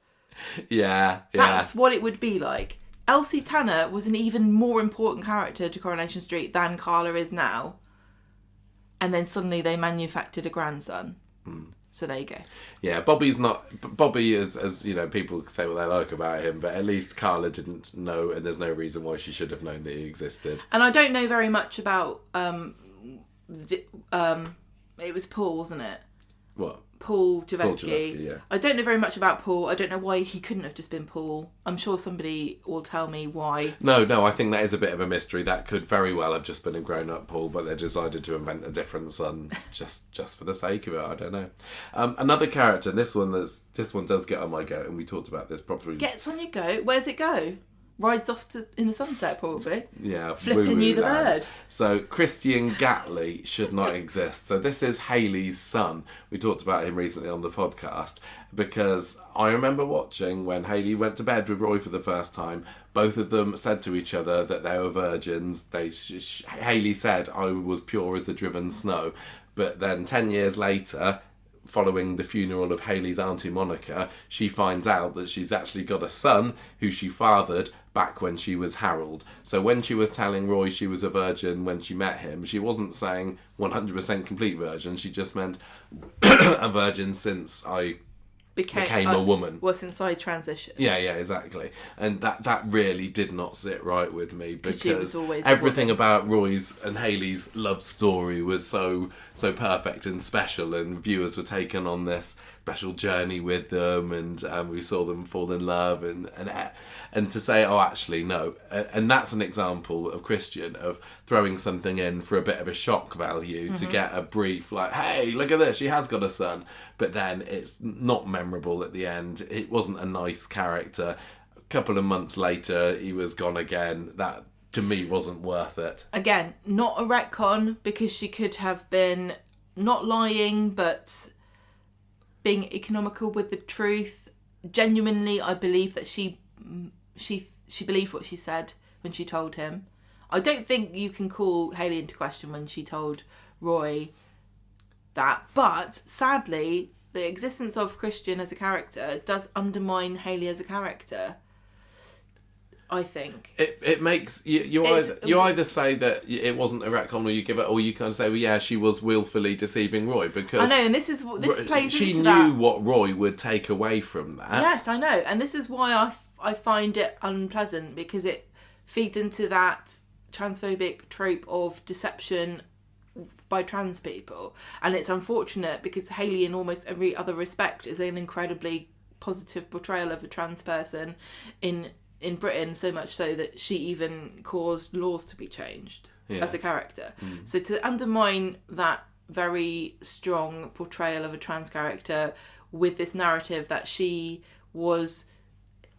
Yeah. That's what it would be like. Elsie Tanner was an even more important character to Coronation Street than Carla is now. And then suddenly they manufactured a grandson. So there you go. Yeah, Bobby is, as you know, people say what they like about him, but at least Carla didn't know, and there's no reason why she should have known that he existed. And I don't know very much about, it was Paul, wasn't it? What? Paul Javesky. Yeah. I don't know very much about Paul. I don't know why he couldn't have just been Paul. I'm sure somebody will tell me why. No, I think that is a bit of a mystery. That could very well have just been a grown-up Paul, but they decided to invent a different son just for the sake of it. I don't know. Another character, this one does get on my goat, and we talked about this properly. Gets on your goat? Where's it go? Rides off in the sunset, probably. Yeah, flipping you the bird. So Christian Gatley should not exist. So this is Hayley's son. We talked about him recently on the podcast because I remember watching when Hayley went to bed with Roy for the first time. Both of them said to each other that they were virgins. Hayley said, "I was pure as the driven snow," but then 10 years later, following the funeral of Hayley's auntie Monica, she finds out that she's actually got a son who she fathered back when she was Harold. So when she was telling Roy she was a virgin when she met him, she wasn't saying 100% complete virgin, she just meant a virgin since I became a woman. Well, since I transitioned. Yeah, exactly. And that really did not sit right with me because she was always everything about Roy's and Hayley's love story was so perfect and special, and viewers were taken on this special journey with them, and we saw them fall in love, and to say, oh, actually, no. And that's an example of Christian, of throwing something in for a bit of a shock value to get a brief, like, hey, look at this, she has got a son. But then it's not memorable at the end. It wasn't a nice character. A couple of months later, he was gone again. That, to me, wasn't worth it. Again, not a retcon, because she could have been not lying, but being economical with the truth. Genuinely, I believe that she believed what she said when she told him. I don't think you can call Hayley into question when she told Roy that, but sadly, the existence of Christian as a character does undermine Hayley as a character, I think. It makes you either say that it wasn't a retcon, or you give it, or you kind of say, well, yeah, she was willfully deceiving Roy, because I know, and this plays she into knew that. What Roy would take away from that. Yes, I know, and this is why I find it unpleasant, because it feeds into that transphobic trope of deception by trans people, and it's unfortunate because Hayley, in almost every other respect, is an incredibly positive portrayal of a trans person in Britain, so much so that she even caused laws to be changed as a character. So to undermine that very strong portrayal of a trans character with this narrative that she was...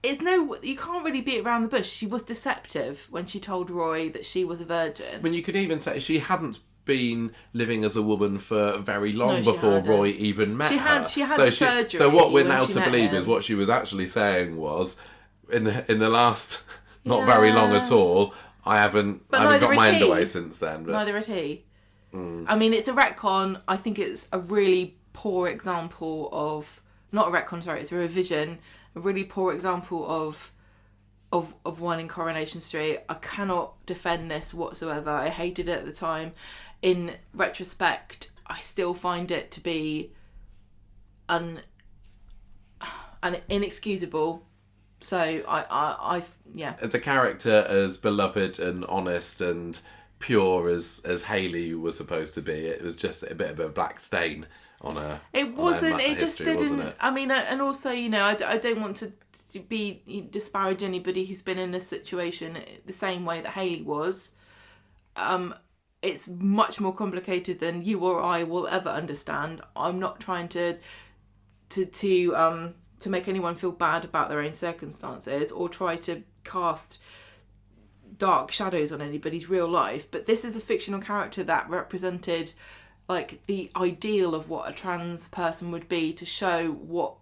you can't really beat around the bush. She was deceptive when she told Roy that she was a virgin. I mean, you could even say she hadn't been living as a woman for very long before hadn't. Roy even met her. She had surgery. So what we're now to believe is what she was actually saying was, in the last not very long at all, I haven't got my underway since then. But... Neither had he. I mean, it's a retcon. I think it's a really poor example of... Not a retcon, sorry, it's a revision. A really poor example of one in Coronation Street. I cannot defend this whatsoever. I hated it at the time. In retrospect, I still find it to be inexcusable. So I yeah. As a character as beloved and honest and pure as Hayley was supposed to be, it was just a bit of a black stain on her. It wasn't. It just didn't. Wasn't it? I mean, and also, you know, I don't want to disparage anybody who's been in this situation the same way that Hayley was. It's much more complicated than you or I will ever understand. I'm not trying to make anyone feel bad about their own circumstances or try to cast dark shadows on anybody's real life. But this is a fictional character that represented like the ideal of what a trans person would be, to show what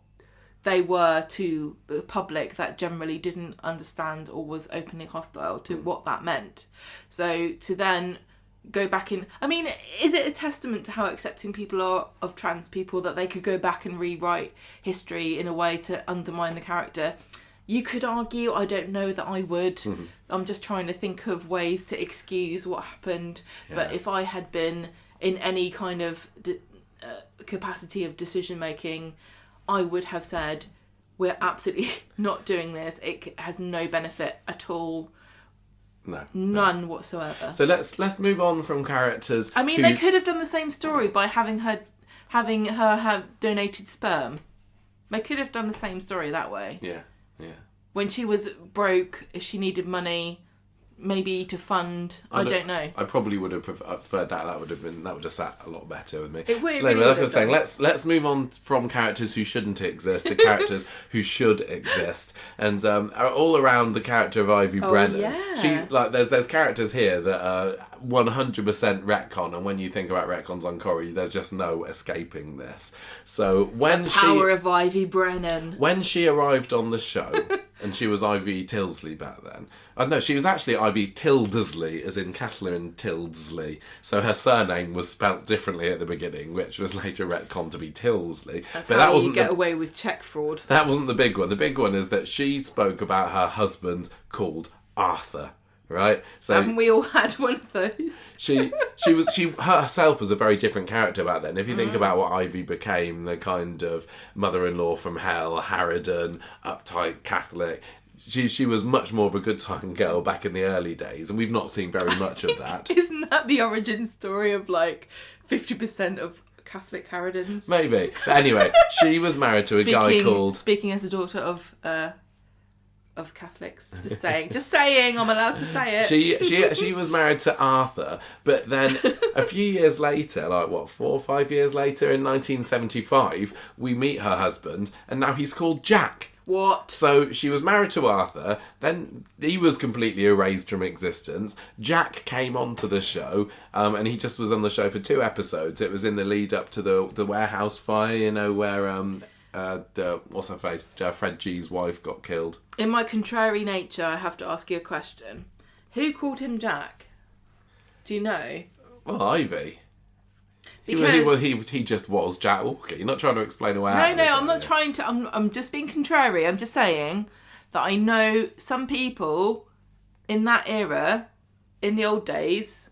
they were to the public that generally didn't understand or was openly hostile to what that meant. So to then go back in... I mean, is it a testament to how accepting people are of trans people that they could go back and rewrite history in a way to undermine the character? You could argue. I don't know that I would. Mm-hmm. I'm just trying to think of ways to excuse what happened. Yeah. But if I had been in any kind of capacity of decision making, I would have said, we're absolutely not doing this. It has no benefit at all. None whatsoever. So let's move on from characters. I mean, they could have done the same story by having her have donated sperm. They could have done the same story that way. Yeah. When she was broke, she needed money, maybe to fund. I don't know. I probably would have preferred that. That would have sat a lot better with me. It would. Anyway, like I was saying, let's move on from characters who shouldn't exist to characters who should exist, and all around the character of Ivy Brennan. Yeah. There's characters here that are 100% retcon, and when you think about retcons on Corrie, there's just no escaping this. So when the power of Ivy Brennan. When she arrived on the show, and she was Ivy Tildesley back then. No, she was actually Ivy Tildesley, as in Kathleen Tildesley. So her surname was spelt differently at the beginning, which was later retconned to be Tildesley. That's but how that wasn't you get away with cheque fraud. That wasn't the big one. The big one is that she spoke about her husband called Arthur. Right, so haven't we all had one of those? she herself was a very different character back then. If you think about what Ivy became, the kind of mother-in-law from hell, harridan, uptight Catholic. She was much more of a good time girl back in the early days, and we've not seen very much of that. Isn't that the origin story of like 50% of Catholic harridans? Maybe. But anyway, she was married to a guy called... Speaking as a daughter of Catholics, just saying, I'm allowed to say it. She was married to Arthur, but then a few years later, 4 or 5 years later, in 1975, we meet her husband, and now he's called Jack. What? So she was married to Arthur, then he was completely erased from existence. Jack came onto the show, and he just was on the show for 2 episodes. It was in the lead up to the warehouse fire, where what's her face? Fred G's wife got killed. In my contrary nature, I have to ask you a question. Who called him Jack? Do you know? Well, Ivy. Because he just was Jack Walker. You're not trying to explain away. No, I'm not trying to. I'm just being contrary. I'm just saying that I know some people in that era, in the old days,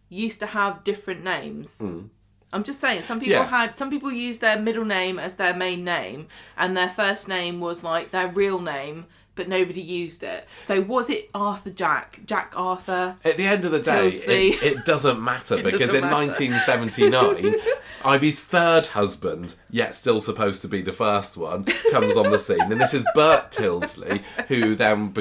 used to have different names. Mm. I'm just saying, some people used their middle name as their main name, and their first name was like their real name, but nobody used it. So was it Arthur Jack Arthur? At the end of the day, it doesn't matter because in 1979, Ivy's third husband, yet still supposed to be the first one, comes on the scene, and this is Bert Tildesley, who then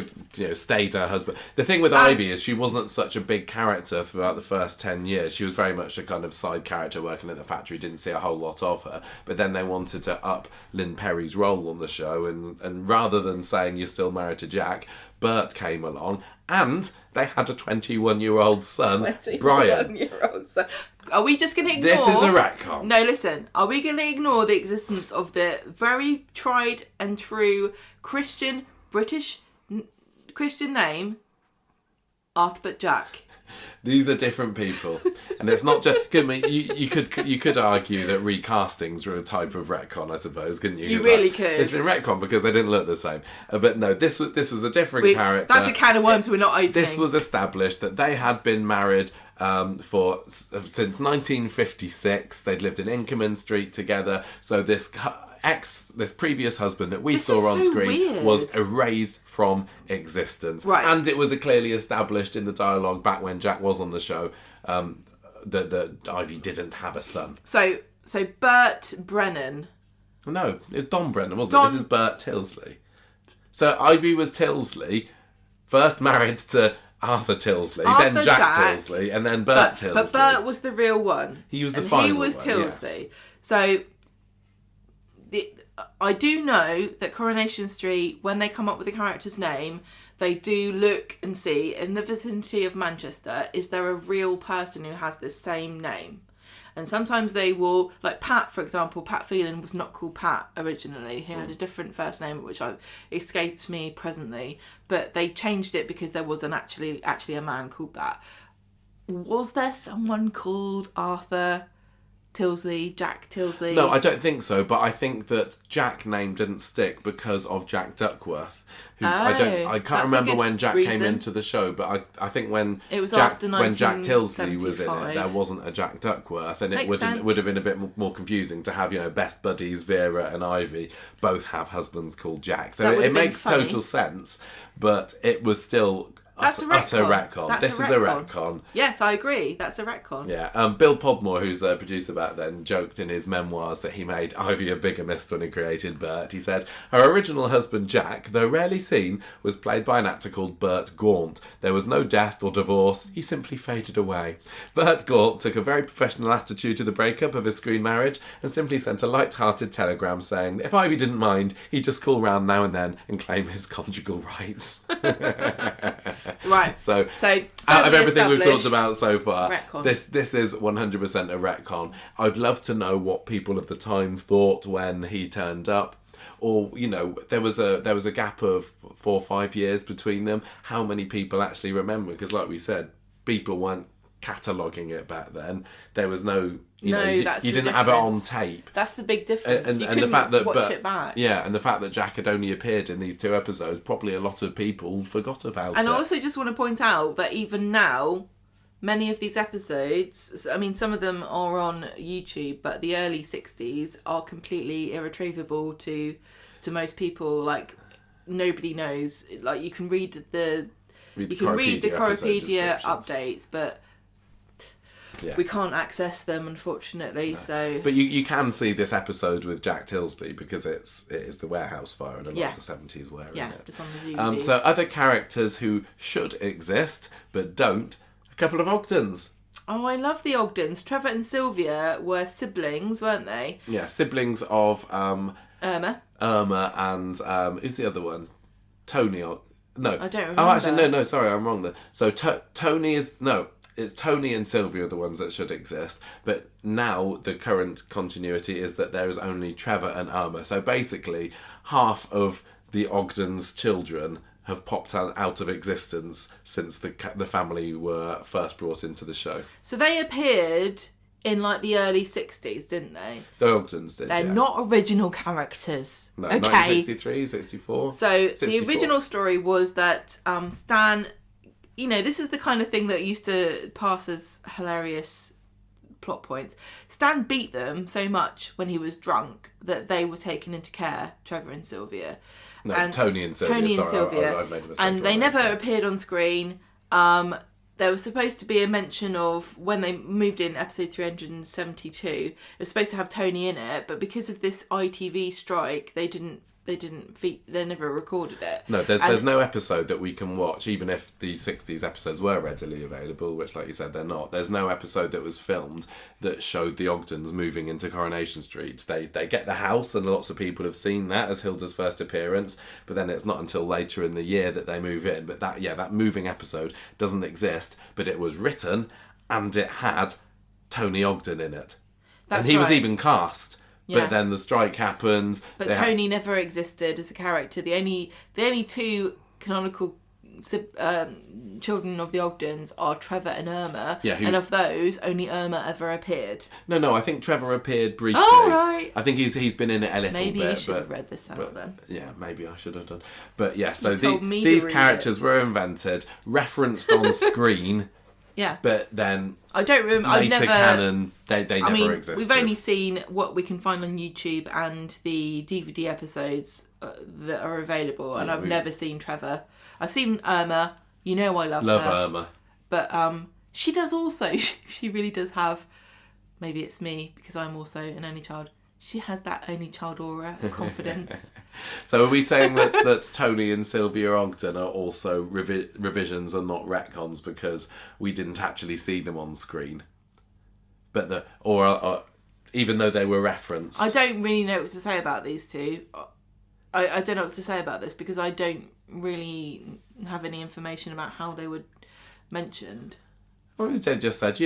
stayed her husband. The thing with Ivy is she wasn't such a big character throughout the first 10 years. She was very much a kind of side character working at the factory. Didn't see a whole lot of her, but then they wanted to up Lynn Perry's role on the show, and rather than saying you're still married to Jack, Bert came along, and they had a 21-year-old son, Brian. 21-year-old son. Are we just going to ignore... This is a retcon. No, listen. Are we going to ignore the existence of the very tried and true British Christian name, Arthur but Jack. These are different people, and it's not just. You could argue that recastings are a type of retcon, I suppose, couldn't you? You really could. It's been retcon because they didn't look the same. But no, this was a different character. That's a can of worms we're not opening. This was established that they had been married since 1956. They'd lived in Inkerman Street together. So this previous husband that we saw on screen was erased from existence. Right. And it was clearly established in the dialogue back when Jack was on the show that Ivy didn't have a son. So Bert Brennan. No, it was Don Brennan, wasn't it? This is Bert Tilsley. So Ivy was Tilsley, first married to Arthur Tilsley, then Jack Tilsley, and then Bert Tilsley. But Bert was the real one. He was the final one. He was Tilsley. Yes. So I do know that Coronation Street, when they come up with a character's name, they do look and see in the vicinity of Manchester, is there a real person who has the same name? And sometimes they will, like Pat, for example, Pat Phelan was not called Pat originally. He had a different first name, which escapes me presently. But they changed it because there was actually a man called that. Was there someone called Arthur Tilsley, Jack Tilsley? No, I don't think so, but I think that Jack name didn't stick because of Jack Duckworth. Who I can't remember when Jack came into the show, but I think when Jack Tilsley was in it, there wasn't a Jack Duckworth, and it would have been a bit more confusing to have, best buddies Vera and Ivy both have husbands called Jack. So it makes total sense, but it was still utter retcon. This is a retcon. Yes, I agree. That's a retcon. Yeah. Bill Podmore, who's a producer back then, joked in his memoirs that he made Ivy a bigamist when he created Bert. He said, her original husband Jack, though rarely seen, was played by an actor called Bert Gaunt. There was no death or divorce. He simply faded away. Bert Gaunt took a very professional attitude to the breakup of his screen marriage and simply sent a light-hearted telegram saying if Ivy didn't mind, he'd just call round now and then and claim his conjugal rights. Right. So out of everything we've talked about so far, this is 100% a retcon. I'd love to know what people of the time thought when he turned up. Or, there was a gap of 4 or 5 years between them. How many people actually remember? Because like we said, people weren't cataloguing it back then. There was no, you didn't have it on tape. That's the big difference. And you couldn't the fact that watch it back. Yeah, and the fact that Jack had only appeared in these 2 episodes, probably a lot of people forgot about it. And I also just want to point out that even now, many of these episodes, I mean, some of them are on YouTube, but the early 60s are completely irretrievable to most people. Like, nobody knows. Like, you can read the Coropedia updates, but we can't access them, unfortunately. No. So, but you can see this episode with Jack Tilsley because it is the warehouse fire and a lot of the 70s were in it. It's on the DVD. So other characters who should exist but don't. A couple of Ogdens. Oh, I love the Ogdens. Trevor and Sylvia were siblings, weren't they? Yeah, siblings of Irma and who's the other one? Tony. No, I don't remember. Oh, actually, no. Sorry, I'm wrong there. So Tony is no. It's Tony and Sylvia are the ones that should exist. But now the current continuity is that there is only Trevor and Irma. So basically, half of the Ogdens' children have popped out of existence since the family were first brought into the show. So they appeared in like the early 60s, didn't they? The Ogdens did, They're not original characters. No, okay. 1963, 64. So 64. The original story was that Stan... this is the kind of thing that used to pass as hilarious plot points. Stan beat them so much when he was drunk that they were taken into care, Trevor and Sylvia. No, Tony and Sylvia. I've made a mistake. And they never appeared on screen. There was supposed to be a mention of when they moved in episode 372. It was supposed to have Tony in it, but because of this ITV strike, they never recorded it. No, there's no episode that we can watch, even if the 60s episodes were readily available, which, like you said, they're not. There's no episode that was filmed that showed the Ogdens moving into Coronation Street. They get the house, and lots of people have seen that as Hilda's first appearance, but then it's not until later in the year that they move in. But that moving episode doesn't exist, but it was written, and it had Tony Ogden in it. And he was even cast. Yeah. But then the strike happened. But Tony never existed as a character. The only 2 canonical children of the Ogdens are Trevor and Irma, and of those, only Irma ever appeared. No, I think Trevor appeared briefly. Oh, right. I think he's been in it a little bit. Maybe you should have read this out then. Yeah, maybe I should have done. But yeah, so these characters were invented, referenced on screen. Yeah. But then I don't remember. Later canon, they never existed. We've only seen what we can find on YouTube and the DVD episodes that are available, and I've never seen Trevor. I've seen Irma. You know I love her. Love Irma. But she does also. She really does have. Maybe it's me because I'm also an only child. She has that only child aura of confidence. So are we saying that Tony and Sylvia Ogden are also revisions and not retcons because we didn't actually see them on screen? But even though they were referenced. I don't really know what to say about these two. I don't know what to say about this because I don't really have any information about how they were mentioned. Well, they just said,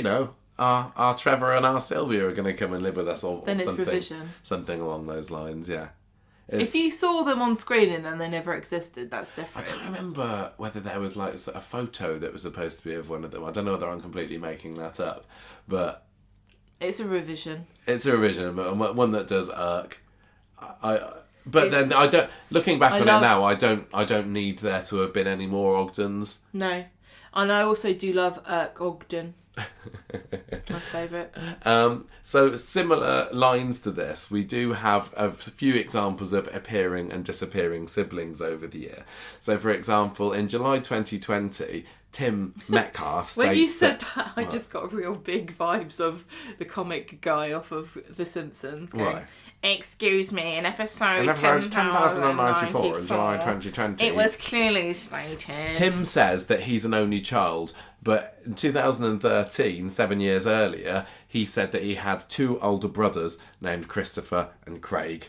our Trevor and our Sylvia are going to come and live with us, or then it's something, revision. Something along those lines, yeah. If you saw them on screen and then they never existed, that's different. I can't remember whether there was like a photo that was supposed to be of one of them. I don't know whether I'm completely making that up, but it's a revision. It's a revision, but one that does irk. Then I don't. Looking back on it now, I don't need there to have been any more Ogdens. No, and I also do love Irk Ogden. My favourite. So similar lines to this, we do have a few examples of appearing and disappearing siblings over the year. So for example, in July 2020, Tim Metcalf states when you said that, I just got real big vibes of the comic guy off of The Simpsons going, right. Excuse me, in episode 10,094 in July 2020, it was clearly stated. Tim says that he's an only child, but in 2013, 7 years earlier, he said that he had two older brothers named Christopher and Craig.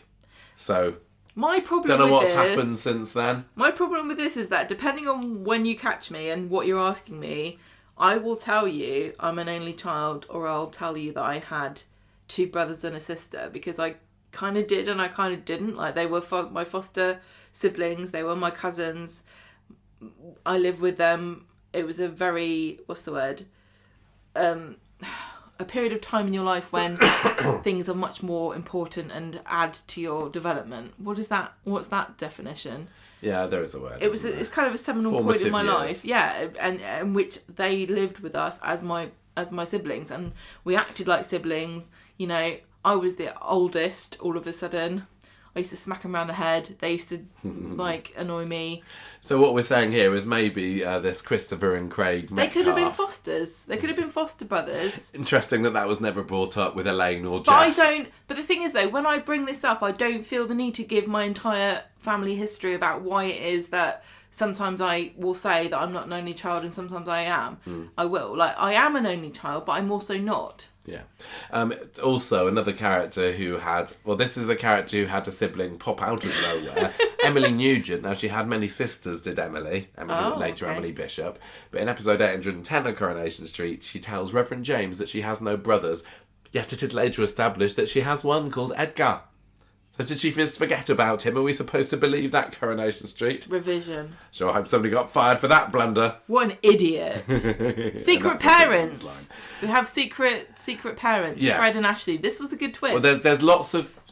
So my problem don't know with what's this, happened since then. My problem with this is that depending on when you catch me and what you're asking me, I will tell you I'm an only child, or I'll tell you that I had two brothers and a sister, because I kind of did and I kind of didn't. Like, they were my foster siblings, they were my cousins. I lived with them. It was a very, a period of time in your life when things are much more important and add to your development. What's that definition? Yeah, there is a word. It's kind of a seminal point in my life. Yeah, and which they lived with us as my siblings, and we acted like siblings. I was the oldest all of a sudden. I used to smack them around the head. They used to annoy me. So what we're saying here is maybe this Christopher and Craig Metcalf. They could have been fosters. They could have been foster brothers. Interesting that was never brought up with Elaine or Jeff. But the thing is though, when I bring this up, I don't feel the need to give my entire family history about why it is that sometimes I will say that I'm not an only child and sometimes I am. I will. I am an only child, but I'm also not. Yeah. Also, another character who had... Well, this is a character who had a sibling pop out of nowhere. Emily Nugent. Now, she had many sisters, did Emily. Emily Bishop. But in episode 810 of Coronation Street, she tells Reverend James that she has no brothers, yet it is later established that she has one called Edgar. So did she just forget about him? Are we supposed to believe that, Coronation Street? Revision. Sure, I hope somebody got fired for that blunder. What an idiot. Secret parents. We have secret parents. Yeah. Fred and Ashley. This was a good twist. Well,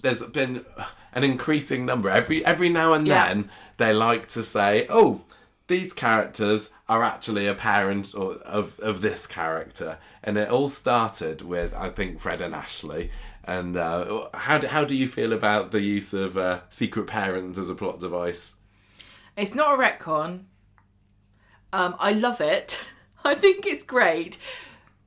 there's been an increasing number. Every now and then, they like to say, oh, these characters are actually a parent of this character. And it all started with, I think, Fred and Ashley. And how do you feel about the use of secret parents as a plot device? It's not a retcon. I love it. I think it's great.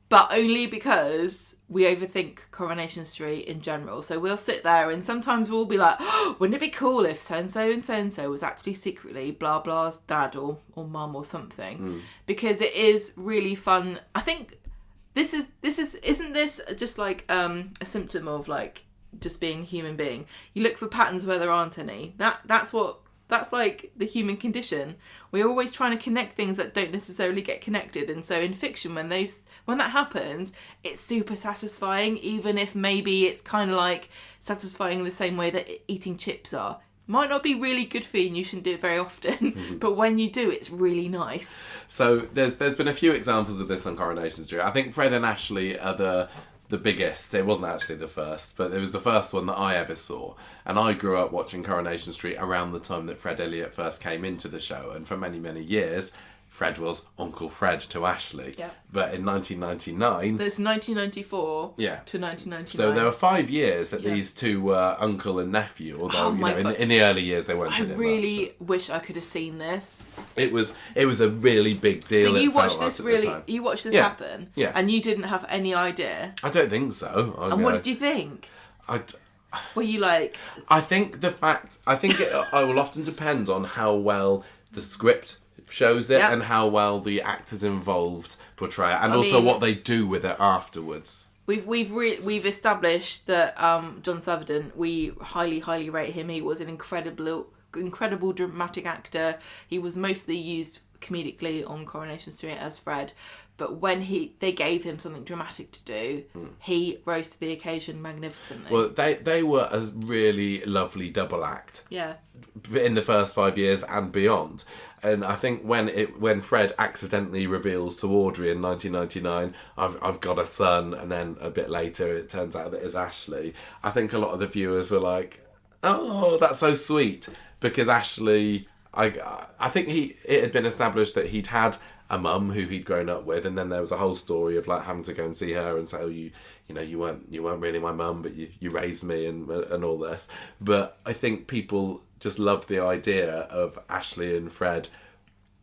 But only because we overthink Coronation Street in general. So we'll sit there and sometimes we'll be like, oh, wouldn't it be cool if so-and-so and so-and-so was actually secretly blah blah's dad or mum or something. Because it is really fun. I think... Isn't this just like a symptom of just being a human being? You look for patterns where there aren't any. That's like the human condition. We're always trying to connect things that don't necessarily get connected. And so in fiction, when that happens, it's super satisfying, even if maybe it's kind of like satisfying the same way that eating chips are. might not be really good for you and you shouldn't do it very often, but when you do, it's really nice. So there's been a few examples of this on Coronation Street. I think Fred and Ashley are the biggest. It wasn't actually the first, but it was the first one that I ever saw. And I grew up watching Coronation Street around the time that Fred Elliott first came into the show. And for many, many years, Fred was Uncle Fred to Ashley. Yeah. But in 1999... There's 1994 to 1999. So there were 5 years that these two were uncle and nephew, although in the early years they weren't in it I really wish I could have seen this. It was a really big deal. So you watched this happen? Yeah. And you didn't have any idea? I don't think so. What did you think? Were you like... I think I will often depend on how well the script shows it and how well the actors involved portray it, and also what they do with it afterwards. We've established that John Saverdon, we highly rate him. He was an incredible dramatic actor. He was mostly used comedically on Coronation Street as Fred, but when they gave him something dramatic to do, he rose to the occasion magnificently. Well, they were a really lovely double act. Yeah. In the first 5 years and beyond. And I think when Fred accidentally reveals to Audrey in 1999, I've got a son, and then a bit later it turns out that it's Ashley, I think a lot of the viewers were like, oh, that's so sweet. Because Ashley, I think it had been established that he'd had a mum who he'd grown up with, and then there was a whole story of like having to go and see her and say, oh, you weren't really my mum, but you raised me and all this. But I think people just loved the idea of Ashley and Fred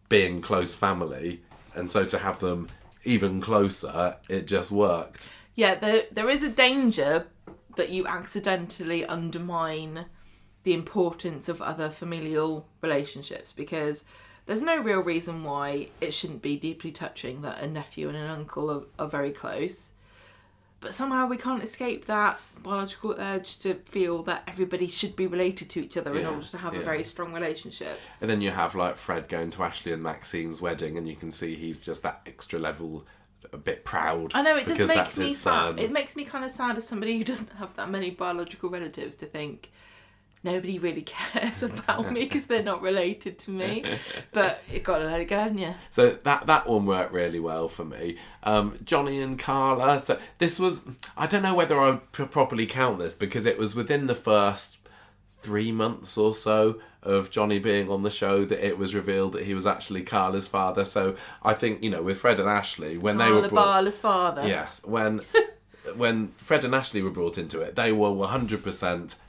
being close family, and so to have them even closer, it just worked. Yeah, there is a danger that you accidentally undermine the importance of other familial relationships, because there's no real reason why it shouldn't be deeply touching that a nephew and an uncle are very close. But somehow we can't escape that biological urge to feel that everybody should be related to each other in order to have a very strong relationship. And then you have like Fred going to Ashley and Maxine's wedding, and you can see he's just that extra level, a bit proud. I know, it just makes me sad. It makes me kind of sad as somebody who doesn't have that many biological relatives to think nobody really cares about me because they're not related to me. But you got to let it go, haven't you? So that one worked really well for me. Johnny and Carla. So this was, I don't know whether I would properly count this, because it was within the first 3 months or so of Johnny being on the show that it was revealed that he was actually Carla's father. So I think, with Fred and Ashley, when they were Carla's father. Yes, when Fred and Ashley were brought into it, they were 100%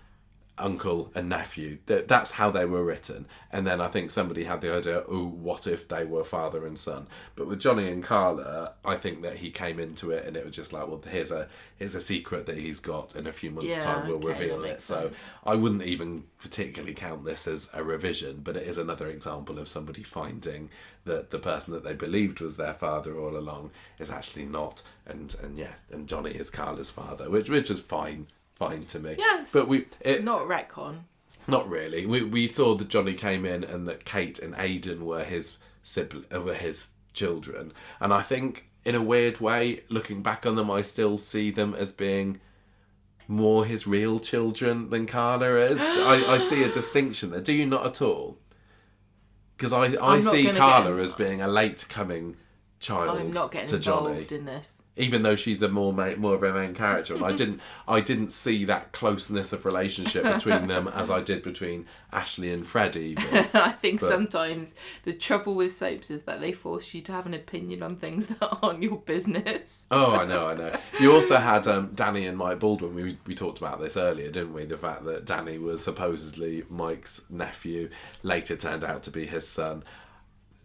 uncle and nephew. That's how they were written. And then I think somebody had the idea, what if they were father and son? But with Johnny and Carla, I think that he came into it and it was just like, well, here's a secret that he's got. In a few months' time we'll reveal it. So I wouldn't even particularly count this as a revision, but it is another example of somebody finding that the person that they believed was their father all along is actually not. And Johnny is Carla's father, which is fine to me. Yes. But not retcon. Not really. We saw that Johnny came in and that Kate and Aidan were his children. And I think in a weird way, looking back on them, I still see them as being more his real children than Carla is. I see a distinction there. Do you not at all? Because I see Carla as being a late coming child. I'm not getting to Johnny involved in this, even though she's a more of a main character. And I didn't see that closeness of relationship between them as I did between Ashley and Fred. Even I think sometimes the trouble with soaps is that they force you to have an opinion on things that aren't your business. Oh, I know. You also had Danny and Mike Baldwin. We talked about this earlier, didn't we? The fact that Danny was supposedly Mike's nephew, later turned out to be his son.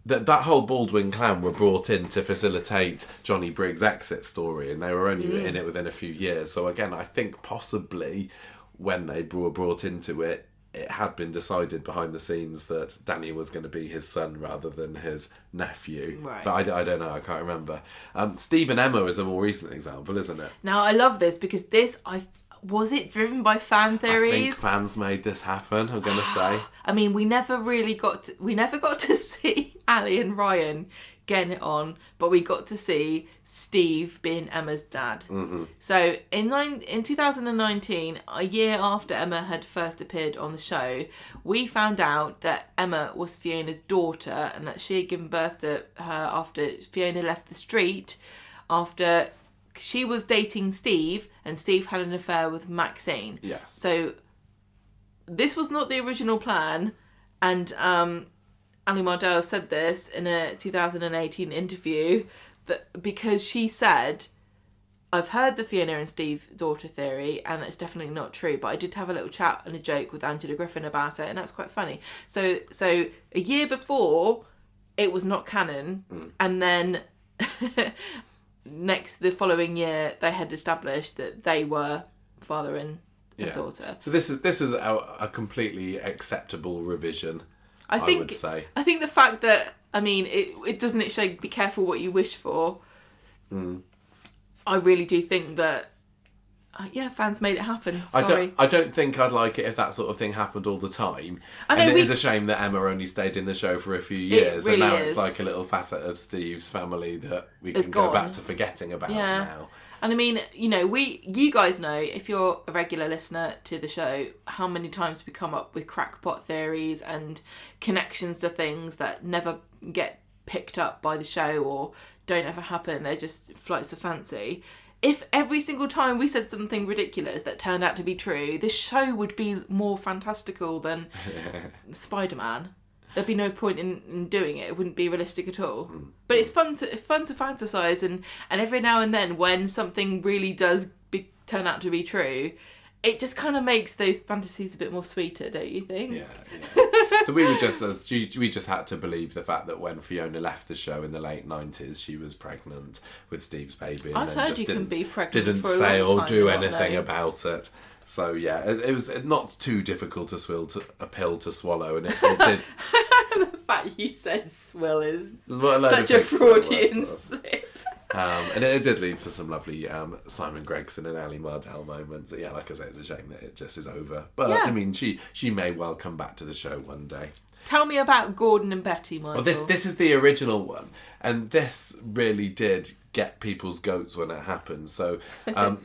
That whole Baldwin clan were brought in to facilitate Johnny Briggs' exit story, and they were only in it within a few years. So again, I think possibly when they were brought into it, it had been decided behind the scenes that Danny was going to be his son rather than his nephew. Right. But I don't know, I can't remember. Steve and Emma is a more recent example, isn't it? Now, I love this because Was it driven by fan theories? I think fans made this happen, I'm going to say. I mean, we never got to see Ali and Ryan getting it on, but we got to see Steve being Emma's dad. Mm-hmm. So in 2019, a year after Emma had first appeared on the show, we found out that Emma was Fiona's daughter and that she had given birth to her after Fiona left the street, after she was dating Steve and Steve had an affair with Maxine. Yes. So this was not the original plan, and Ali Mardell said this in a 2018 interview, that because she said, I've heard the Fiona and Steve daughter theory and it's definitely not true, but I did have a little chat and a joke with Angela Griffin about it and that's quite funny. So a year before it was not canon, and then the following year they had established that they were father and daughter. So this is a completely acceptable revision. I would say. I think the fact that, I mean, it doesn't it show be careful what you wish for. I really do think that, fans made it happen. Sorry. I don't think I'd like it if that sort of thing happened all the time. And it is a shame that Emma only stayed in the show for a few years, really and now is. it's like a little facet of Steve's family that we can go back to forgetting about now. And I mean, you guys know, if you're a regular listener to the show, how many times we come up with crackpot theories and connections to things that never get picked up by the show or don't ever happen. They're just flights of fancy. If every single time we said something ridiculous that turned out to be true, this show would be more fantastical than Spider-Man. There'd be no point in doing it. It wouldn't be realistic at all. But it's fun to fantasize, and every now and then when something really does turn out to be true, it just kind of makes those fantasies a bit more sweeter, don't you think? Yeah. So we just had to believe the fact that when Fiona left the show in the late 90s, she was pregnant with Steve's baby. And I've heard you can be pregnant didn't for a say long or time do and not anything know. about it. So yeah, it was not too difficult a pill to swallow, and it did. The fact you said swill is Well, such a Freudian slip. And it did lead to some lovely Simon Gregson and Ali Mardell moments. Yeah, like I say, it's a shame that it just is over. But I mean, she may well come back to the show one day. Tell me about Gordon and Betty, Michael. Well, this is the original one, and this really did get people's goats when it happened. So,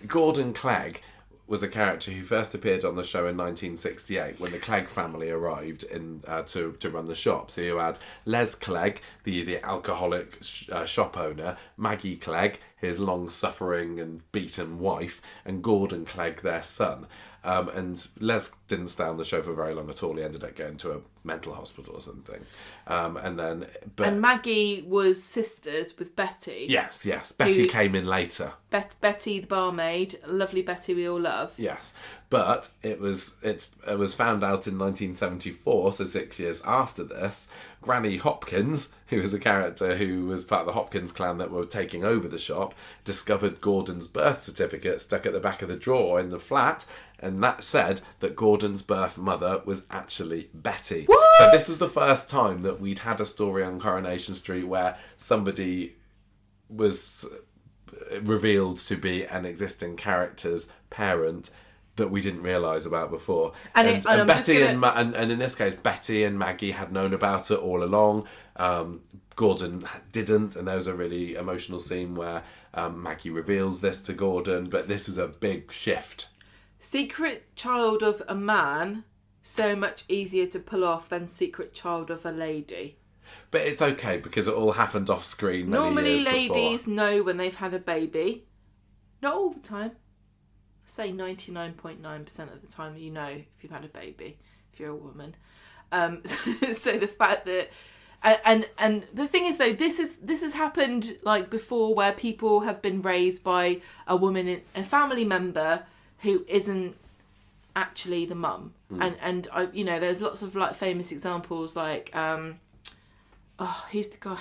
Gordon Clegg was a character who first appeared on the show in 1968 when the Clegg family arrived in to run the shop. So you had Les Clegg, the alcoholic shop owner, Maggie Clegg, his long-suffering and beaten wife, and Gordon Clegg, their son. And Les didn't stay on the show for very long at all. He ended up going to a mental hospital or something. And Maggie was sisters with Betty. Yes. Betty came in later. Betty the barmaid, lovely Betty we all love. Yes, but it was found out in 1974, so 6 years after this. Granny Hopkins, who was a character who was part of the Hopkins clan that were taking over the shop, discovered Gordon's birth certificate stuck at the back of the drawer in the flat, and that said that Gordon's birth mother was actually Betty. What? So this was the first time that we'd had a story on Coronation Street where somebody was revealed to be an existing character's parent that we didn't realise about before. And Betty and in this case, Betty and Maggie had known about it all along. Gordon didn't, and there was a really emotional scene where Maggie reveals this to Gordon, but this was a big shift. Secret child of a man, so much easier to pull off than secret child of a lady. But it's okay because it all happened off screen many Normally years ladies before. know when they've had a baby. Not all the time. Say 99.9% of the time you know if you've had a baby, if you're a woman. So the fact that and the thing is though, this has happened like before, where people have been raised by a woman, a family member who isn't actually the mum. And I, there's lots of like famous examples like who's the guy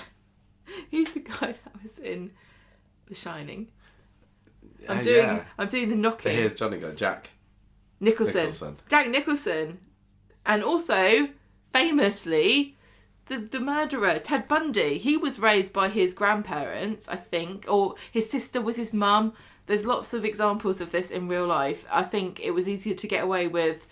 that was in The Shining? I'm doing the knocking. Here's Johnny go, Jack Nicholson. Jack Nicholson. And also, famously, the murderer, Ted Bundy. He was raised by his grandparents, I think, or his sister was his mum. there's lots of examples of this in real life. I think it was easier to get away with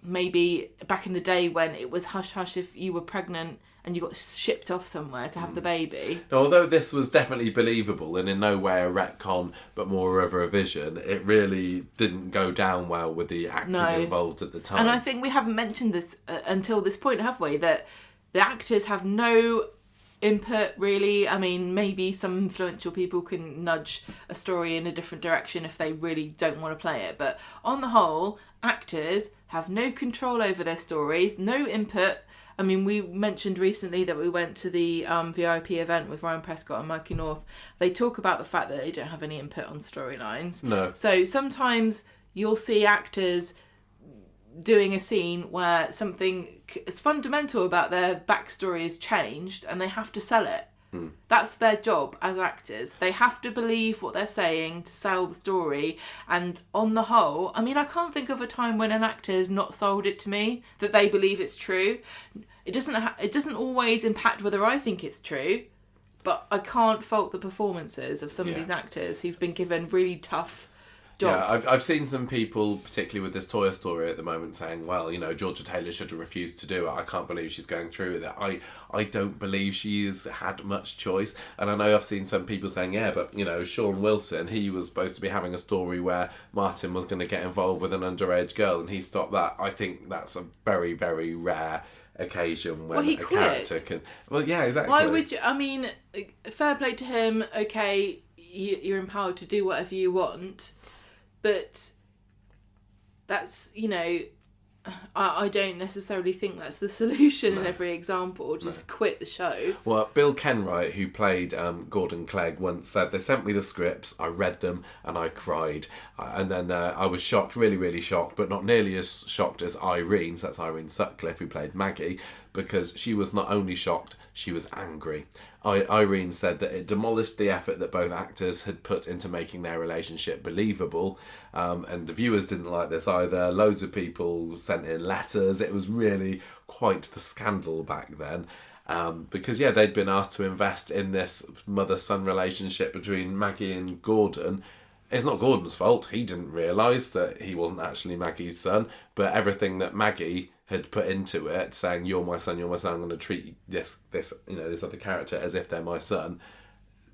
maybe back in the day when it was hush-hush if you were pregnant and you got shipped off somewhere to have the baby. Although this was definitely believable and in no way a retcon, but more of a revision, it really didn't go down well with the actors involved at the time. And I think we haven't mentioned this until this point, have we? That the actors have no input, really. I mean, maybe some influential people can nudge a story in a different direction if they really don't want to play it. But on the whole, actors have no control over their stories, no input. I mean, we mentioned recently that we went to the VIP event with Ryan Prescott and Mikey North. They talk about the fact that they don't have any input on storylines. No. So sometimes you'll see actors doing a scene where something is fundamental about their backstory is changed and they have to sell it. That's their job as actors. They have to believe what they're saying to sell the story. And on the whole, I mean, I can't think of a time when an actor's not sold it to me that they believe it's true. It doesn't always impact whether I think it's true, but I can't fault the performances of some of these actors who've been given really tough jobs. Yeah, I've seen some people, particularly with this Toya story at the moment, saying, well, you know, Georgia Taylor should have refused to do it. I can't believe she's going through with it. I don't believe she's had much choice. And I know I've seen some people saying, yeah, but, you know, Sean Wilson, he was supposed to be having a story where Martin was going to get involved with an underage girl and he stopped that. I think that's a very, very rare occasion when a character can... Well, yeah, exactly. Why would you... I mean, fair play to him. Okay, you're empowered to do whatever you want. But that's, you know, I don't necessarily think that's the solution in every example. Just quit the show. Well, Bill Kenwright, who played Gordon Clegg, once said, they sent me the scripts, I read them, and I cried. And then I was shocked, really, really shocked, but not nearly as shocked as Irene, so that's Irene Sutcliffe, who played Maggie, because she was not only shocked, she was angry. Irene said that it demolished the effort that both actors had put into making their relationship believable, and the viewers didn't like this either. Loads of people sent in letters. It was really quite the scandal back then, because they'd been asked to invest in this mother-son relationship between Maggie and Gordon. It's not Gordon's fault. He didn't realise that he wasn't actually Maggie's son, but everything that Maggie had put into it, saying, you're my son, I'm going to treat this other character as if they're my son,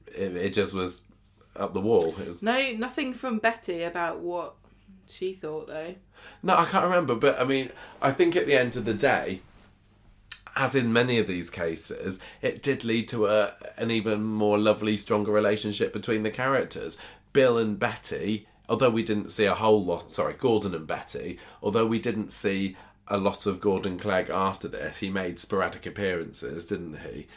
it just was up the wall. Nothing from Betty about what she thought, though. No, I can't remember, but I mean, I think at the end of the day, as in many of these cases, it did lead to an even more lovely, stronger relationship between the characters. Bill and Betty, although we didn't see a whole lot... Sorry, Gordon and Betty, although we didn't see a lot of Gordon Clegg after this, he made sporadic appearances, didn't he?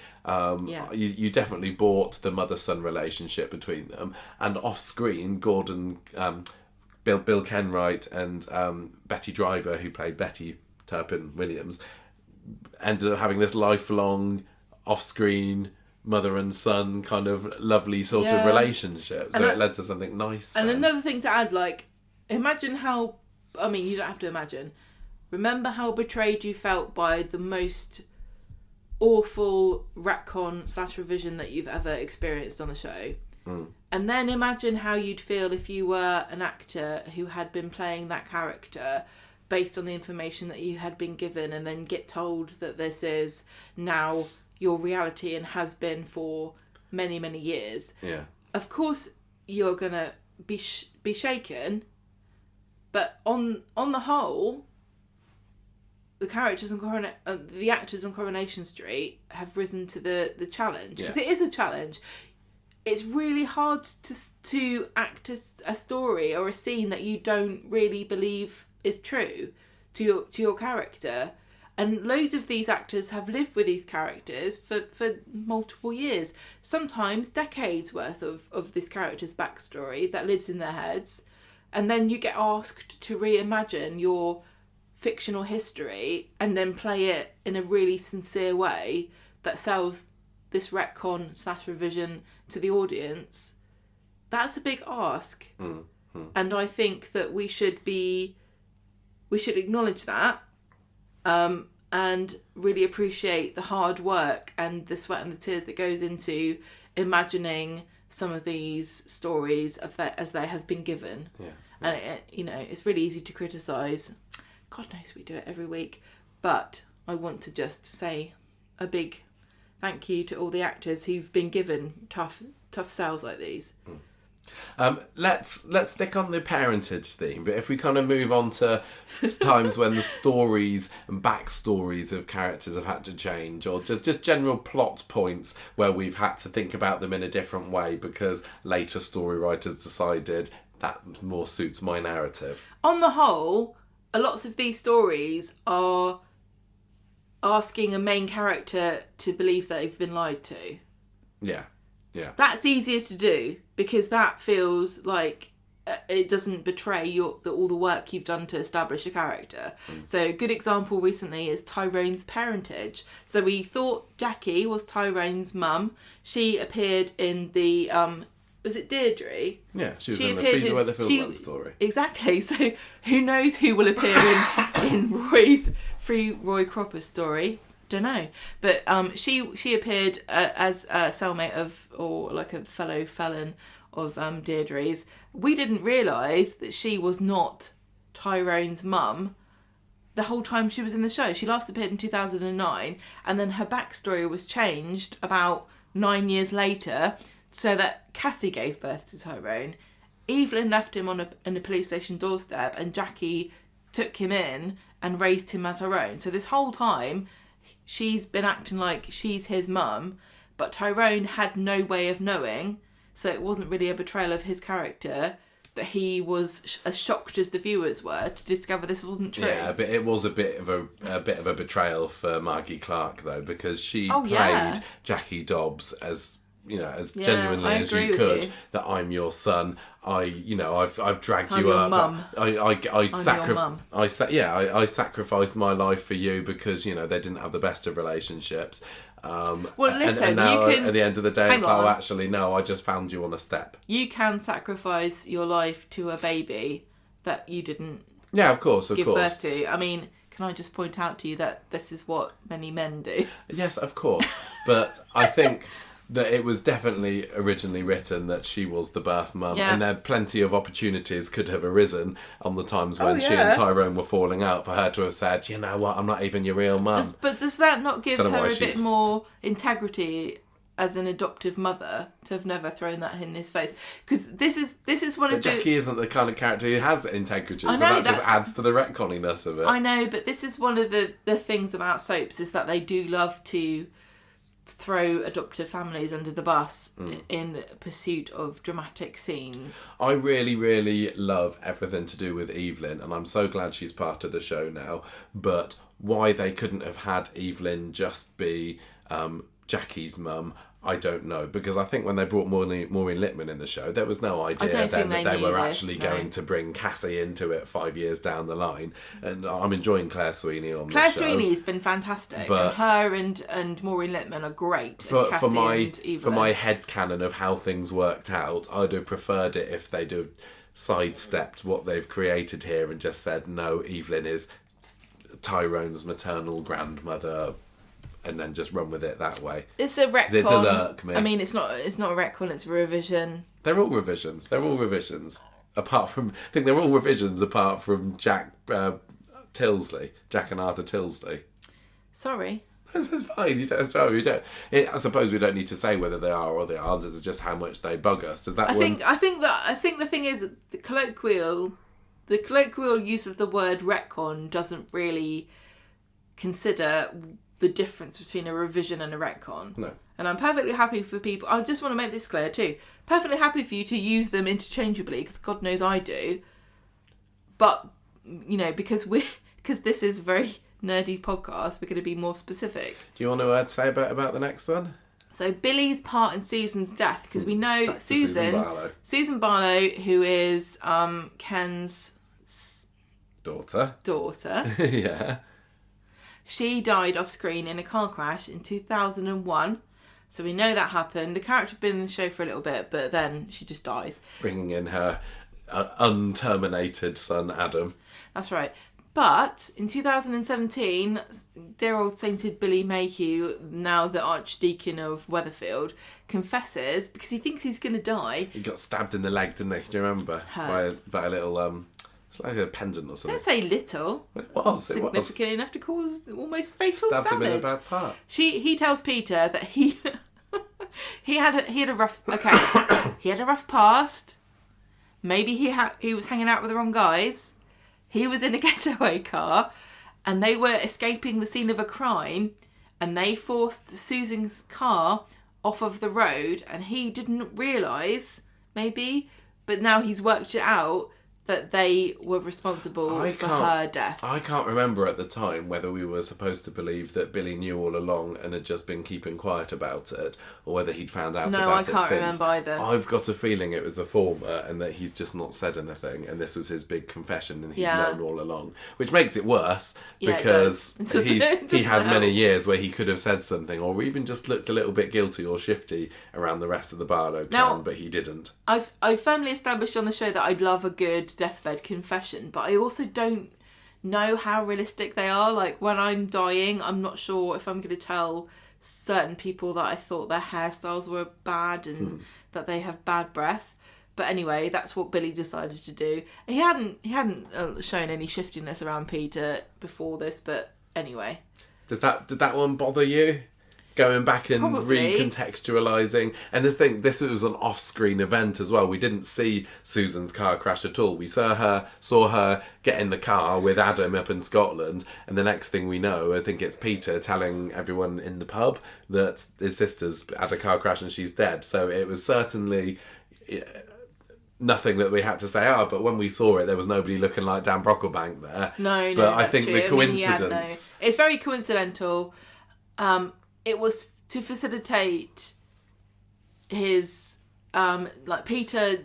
You definitely bought the mother-son relationship between them. And off-screen, Gordon... Bill Kenwright and Betty Driver, who played Betty Turpin Williams, ended up having this lifelong off-screen mother and son kind of lovely sort of relationship. So it led to something nice. And another thing to add, like, imagine how... I mean, you don't have to imagine. Remember how betrayed you felt by the most awful retcon/revision that you've ever experienced on the show. And then imagine how you'd feel if you were an actor who had been playing that character based on the information that you had been given, and then get told that this is now your reality and has been for many, many years. Yeah. Of course, you're gonna be shaken, but on the whole, the characters on the actors on Coronation Street have risen to the challenge, because it is a challenge. It's really hard to act a story or a scene that you don't really believe is true to your character. And loads of these actors have lived with these characters for multiple years, sometimes decades worth of this character's backstory that lives in their heads. And then you get asked to reimagine your fictional history and then play it in a really sincere way that sells this retcon/revision to the audience. That's a big ask. And I think that we should acknowledge that. And really appreciate the hard work and the sweat and the tears that goes into imagining some of these stories as they have been given. Yeah. And, it's really easy to criticise. God knows we do it every week. But I want to just say a big thank you to all the actors who've been given tough sales like these. Let's stick on the parentage theme, but if we kind of move on to times when the stories and backstories of characters have had to change, or just general plot points where we've had to think about them in a different way because later story writers decided that more suits my narrative. On the whole, lots of these stories are asking a main character to believe that they've been lied to. Yeah. Yeah. That's easier to do because that feels like it doesn't betray all the work you've done to establish a character. So a good example recently is Tyrone's parentage. So we thought Jackie was Tyrone's mum. She appeared in the... was it Deirdre? Yeah, she was in the Feed the Weatherfield story. Exactly. So who knows who will appear in Roy Cropper's story. Don't know, but she appeared as a cellmate or like a fellow felon of Deirdre's. We didn't realise that she was not Tyrone's mum the whole time she was in the show. She last appeared in 2009, and then her backstory was changed about 9 years later, so that Cassie gave birth to Tyrone. Evelyn left him on a police station doorstep, and Jackie took him in and raised him as her own. So this whole time, she's been acting like she's his mum, but Tyrone had no way of knowing, so it wasn't really a betrayal of his character that he was as shocked as the viewers were to discover this wasn't true. Yeah, but it was a bit of a betrayal for Margie Clark though, because she played Jackie Dobbs as genuinely as you could. That I'm your son. I've dragged you up. Mum. I sacrificed my life for you because they didn't have the best of relationships. Listen, and now, you can. At the end of the day, it's like, actually, no, I just found you on a step. You can sacrifice your life to a baby that you didn't. Yeah, of course, give birth to. I mean, can I just point out to you that this is what many men do? Yes, of course, but I think that it was definitely originally written that she was the birth mum, and there plenty of opportunities could have arisen on the times when she and Tyrone were falling out for her to have said, you know what, I'm not even your real mum. But does that not give her a bit more integrity as an adoptive mother to have never thrown that in his face? Because this is one of Jackie isn't the kind of character who has integrity, so that just adds to the retconniness of it. I know, but this is one of the things about soaps is that they do love to throw adoptive families under the bus in the pursuit of dramatic scenes. I really, really love everything to do with Evelyn, and I'm so glad she's part of the show now. But why they couldn't have had Evelyn just be Jackie's mum, I don't know, because I think when they brought Maureen Lipman in the show, there was no idea then that they were actually going to bring Cassie into it 5 years down the line. And I'm enjoying Claire Sweeney on the show. Claire Sweeney's been fantastic, but her and Maureen Lipman are great as Cassie and Evelyn. For my headcanon of how things worked out, I'd have preferred it if they'd have sidestepped what they've created here and just said, no, Evelyn is Tyrone's maternal grandmother, and then just run with it that way. It's a retcon. It does irk me. I mean, it's not a retcon, it's a revision. They're all revisions. Apart from, I think they're all revisions apart from Jack Tilsley, Jack and Arthur Tilsley. Sorry. This is fine. I suppose we don't need to say whether they are or they aren't. It's just how much they bug us. I think the thing is the colloquial use of the word retcon doesn't really consider the difference between a revision and a retcon. No. And I'm perfectly happy for people, I just want to make this clear too, perfectly happy for you to use them interchangeably, because God knows I do. But, because this is a very nerdy podcast, we're going to be more specific. Do you want to say about the next one? So Billy's part in Susan's death, because we know Susan Barlow, who is Ken's daughter. Yeah. She died off screen in a car crash in 2001. So we know that happened. The character had been in the show for a little bit, but then she just dies. Bringing in her unterminated son, Adam. That's right. But in 2017, dear old sainted Billy Mayhew, now the Archdeacon of Weatherfield, confesses because he thinks he's going to die. He got stabbed in the leg, didn't he? Do you remember? By a little, it's like a pendant or something. Don't say little. It was. Significant enough to cause almost fatal damage. Stabbed him in a bad part. He tells Peter that he had a rough he had a rough past. Maybe he was hanging out with the wrong guys. He was in a getaway car and they were escaping the scene of a crime and they forced Susan's car off of the road and he didn't realise, maybe, but now he's worked it out that they were responsible for her death. I can't remember at the time whether we were supposed to believe that Billy knew all along and had just been keeping quiet about it, or whether he'd found out about it since. No, I can't remember either. I've got a feeling it was the former and that he's just not said anything and this was his big confession and he'd known all along. Which makes it worse because he had many years where he could have said something or even just looked a little bit guilty or shifty around the rest of the Barlow clan, but he didn't. I've firmly established on the show that I'd love a good deathbed confession, but I also don't know how realistic they are. Like, when I'm dying, I'm not sure if I'm going to tell certain people that I thought their hairstyles were bad and that they have bad breath. But anyway, that's what Billy decided to do. He hadn't shown any shiftiness around Peter before this, but anyway. Did that one bother you? Going back and recontextualising. And this was an off-screen event as well. We didn't see Susan's car crash at all. We saw her get in the car with Adam up in Scotland, and the next thing we know, I think it's Peter telling everyone in the pub that his sister's had a car crash and she's dead. So it was certainly nothing that we had to say, but when we saw it, there was nobody looking like Dan Brocklebank there. No, but I think true. the coincidence... It's very coincidental. It was to facilitate his, Peter,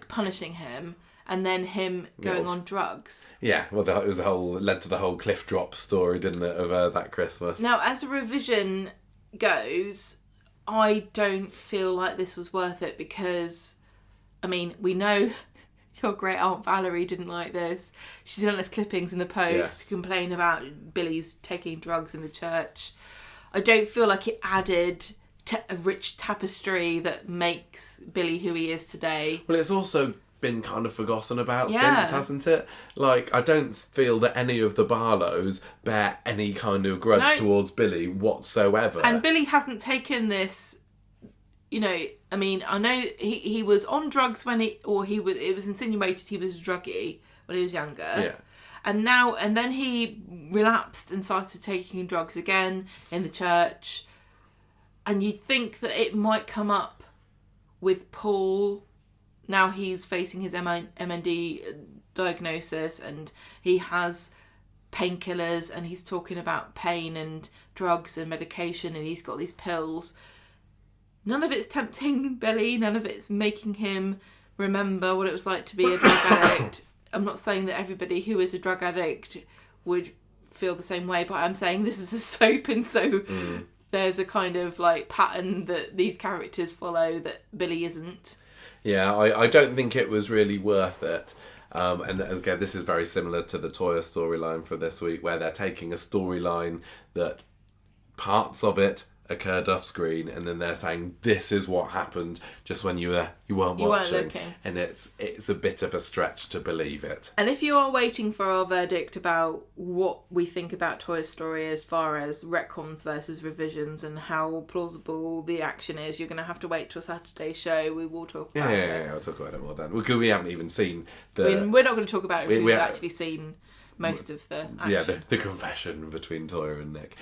punishing him and then him going on drugs. Yeah, well, it was led to the whole cliff drop story, didn't it, of that Christmas. Now, as a revision goes, I don't feel like this was worth it because, I mean, we know your great aunt Valerie didn't like this. She sent us clippings in the post to complain about Billy's taking drugs in the church. I don't feel like it added to a rich tapestry that makes Billy who he is today. Well, it's also been kind of forgotten about since, hasn't it? Like, I don't feel that any of the Barlows bear any kind of grudge towards Billy whatsoever. And Billy hasn't taken this, I mean, I know he was on drugs it was insinuated he was druggy when he was younger. Yeah. And then he relapsed and started taking drugs again in the church. And you'd think that it might come up with Paul. Now he's facing his MND diagnosis and he has painkillers and he's talking about pain and drugs and medication and he's got these pills. None of it's tempting Billy. None of it's making him remember what it was like to be a drug addict. I'm not saying that everybody who is a drug addict would feel the same way, but I'm saying this is a soap, and so there's a kind of pattern that these characters follow that Billy isn't. Yeah, I don't think it was really worth it. And again, this is very similar to the Toya storyline for this week, where they're taking a storyline that parts of it occurred off screen and then they're saying this is what happened just when you weren't watching, and it's a bit of a stretch to believe it. And if you are waiting for our verdict about what we think about Toy Story as far as retcons versus revisions and how plausible the action is, you're going to have to wait till Saturday's show. We will talk about it. Yeah, we'll talk about it more then, because we haven't even seen we're not going to talk about it if we've actually seen most of the action. Yeah, the confession between Toya and Nick.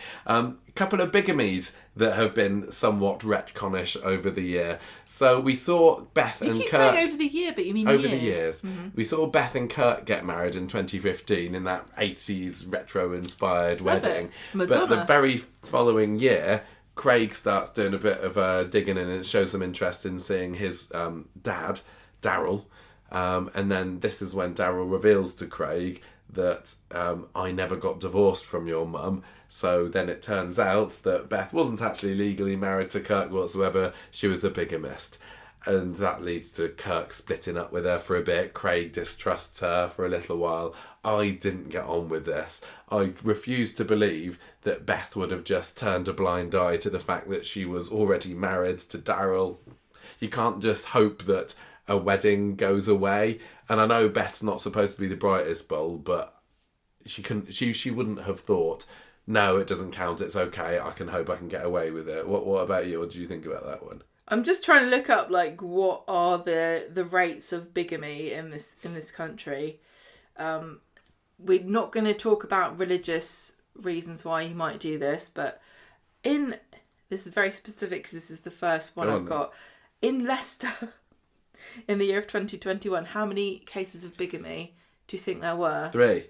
Couple of bigamies that have been somewhat retconish over the year. So we saw Beth and Kurt... You keep saying over the year, but you mean over the years. Mm-hmm. We saw Beth and Kurt get married in 2015 in that 80s retro-inspired wedding. Madonna. But the very following year, Craig starts doing a bit of digging in and shows some interest in seeing his dad, Daryl. And then this is when Daryl reveals to Craig that I never got divorced from your mum. So then it turns out that Beth wasn't actually legally married to Kirk whatsoever. She was a bigamist. and that leads to Kirk splitting up with her for a bit. Craig distrusts her for a little while. I didn't get on with this. I refuse to believe that Beth would have just turned a blind eye to the fact that she was already married to Daryl. You can't just hope that a wedding goes away. And I know Beth's not supposed to be the brightest bulb, but she wouldn't have thought, no, it doesn't count, it's okay, I can hope I can get away with it. What about you? What do you think about that one? I'm just trying to look up like what are the rates of bigamy in this country. We're not going to talk about religious reasons why he might do this, but this is very specific because this is the first one I've got. In Leicester, in the year of 2021, how many cases of bigamy do you think there were? 3.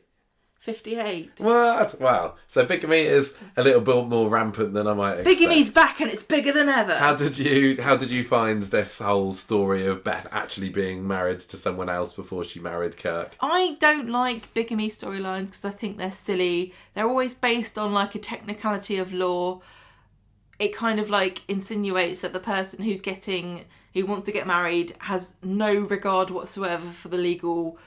58. What? Wow. So bigamy is a little bit more rampant than I might expect. Bigamy's back and it's bigger than ever. How did you find this whole story of Beth actually being married to someone else before she married Kirk? I don't like bigamy storylines because I think they're silly. They're always based on like a technicality of law. It kind of like insinuates that the person who wants to get married has no regard whatsoever for the legal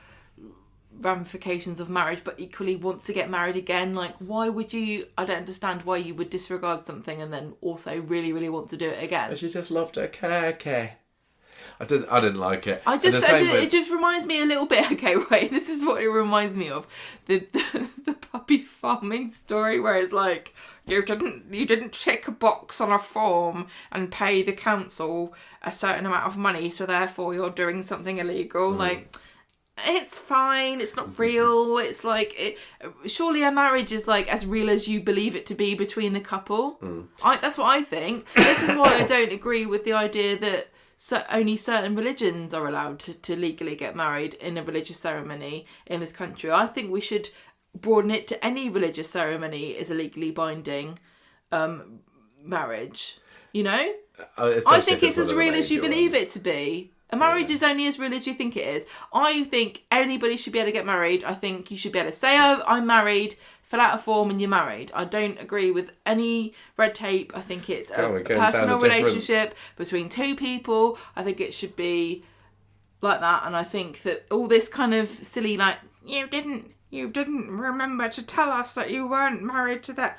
ramifications of marriage, but equally wants to get married again. Like, why would you? I don't understand why you would disregard something and then also really, really want to do it again. She just loved her Kirky. I didn't like it. It just reminds me a little bit. Okay, right. This is what it reminds me of the puppy farming story, where it's like you didn't tick a box on a form and pay the council a certain amount of money, so therefore you're doing something illegal. Like, it's fine. It's not real. It's like surely a marriage is like as real as you believe it to be between the couple. That's what I think. This is why I don't agree with the idea that only certain religions are allowed to legally get married in a religious ceremony in this country. I think we should broaden it to any religious ceremony is a legally binding marriage. You know? I think it's as real as you believe it to be. A marriage is only as real as you think it is. I think anybody should be able to get married. I think you should be able to say, oh, I'm married, fill out a form and you're married. I don't agree with any red tape. I think it's a personal relationship between two people. I think it should be like that. And I think that all this kind of silly, like, you didn't remember to tell us that you weren't married to that.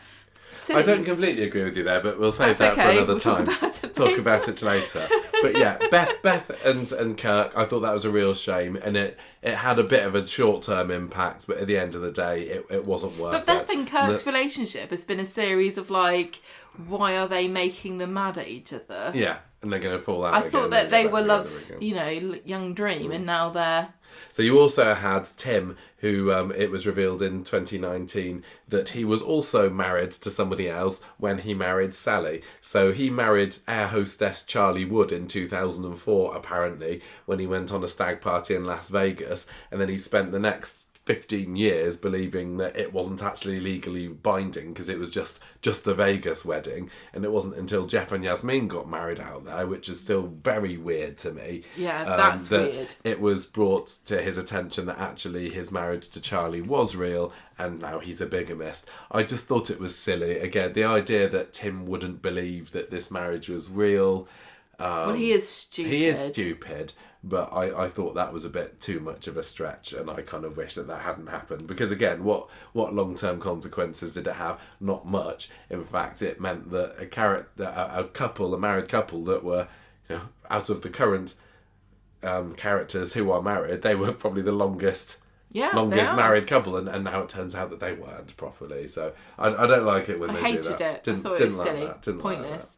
Silly. I don't completely agree with you there, but we'll save that for another time. Talk about it later. But yeah, Beth and Kirk, I thought that was a real shame, and it had a bit of a short-term impact, but at the end of the day, it wasn't worth it. But Beth and Kirk's relationship has been a series of like, why are they making them mad at each other? Yeah, and they're going to fall out. I thought that they were love's, young dream, and now they're... So you also had Tim, who it was revealed in 2019 that he was also married to somebody else when he married Sally. So he married air hostess Charlie Wood in 2004, apparently, when he went on a stag party in Las Vegas. And then he spent the next 15 years believing that it wasn't actually legally binding because it was just the Vegas wedding, and it wasn't until Jeff and Yasmin got married out there, which is still very weird to me. Yeah, that's that weird. It was brought to his attention that actually his marriage to Charlie was real, and now he's a bigamist. I just thought it was silly. Again, the idea that Tim wouldn't believe that this marriage was real. Well, he is stupid. He is stupid. But I thought that was a bit too much of a stretch, and I kind of wish that hadn't happened. Because again, what long-term consequences did it have? Not much. In fact, it meant that a married couple that were, out of the current characters who are married, they were probably the longest married couple, and now it turns out that they weren't properly. So I don't like it when they do that. I hated it. I thought it was silly, pointless.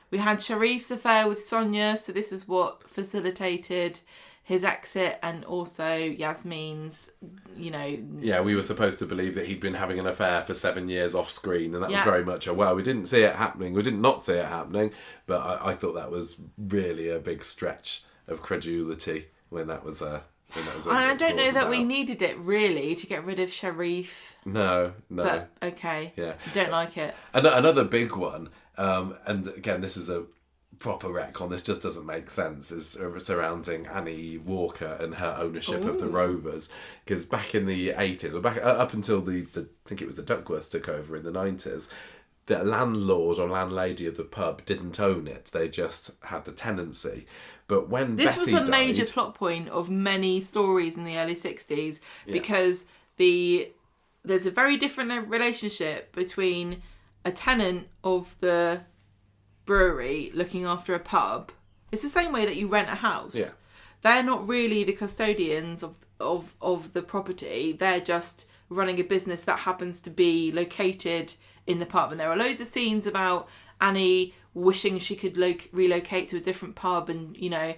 We had Sharif's affair with Sonia, so this is what facilitated his exit, and also Yasmin's, Yeah, we were supposed to believe that he'd been having an affair for 7 years off screen, and that was very much we didn't see it happening. We did not see it happening, but I thought that was really a big stretch of credulity when that was and I don't know that we needed it really to get rid of Sharif. No. But okay. Yeah. Don't like it. Another big one. And again, this is a proper retcon. This just doesn't make sense. Is surrounding Annie Walker and her ownership of the Rovers, because back in the 80s, or back up until I think it was the Duckworths took over in the 90s, the landlord or landlady of the pub didn't own it. They just had the tenancy. But when this Betty was a died, major plot point of many stories in the early 60s because there's a very different relationship between a tenant of the brewery looking after a pub. It's the same way that you rent a house. Yeah. They're not really the custodians of the property. They're just running a business that happens to be located in the pub. And there are loads of scenes about Annie wishing she could relocate to a different pub and, you know,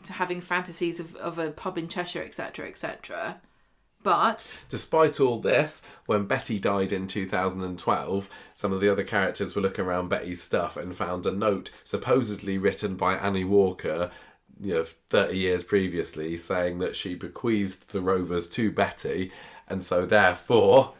having fantasies of a pub in Cheshire, etc., etc. But despite all this, when Betty died in 2012, some of the other characters were looking around Betty's stuff and found a note supposedly written by Annie Walker, 30 years previously, saying that she bequeathed the Rovers to Betty, and so therefore,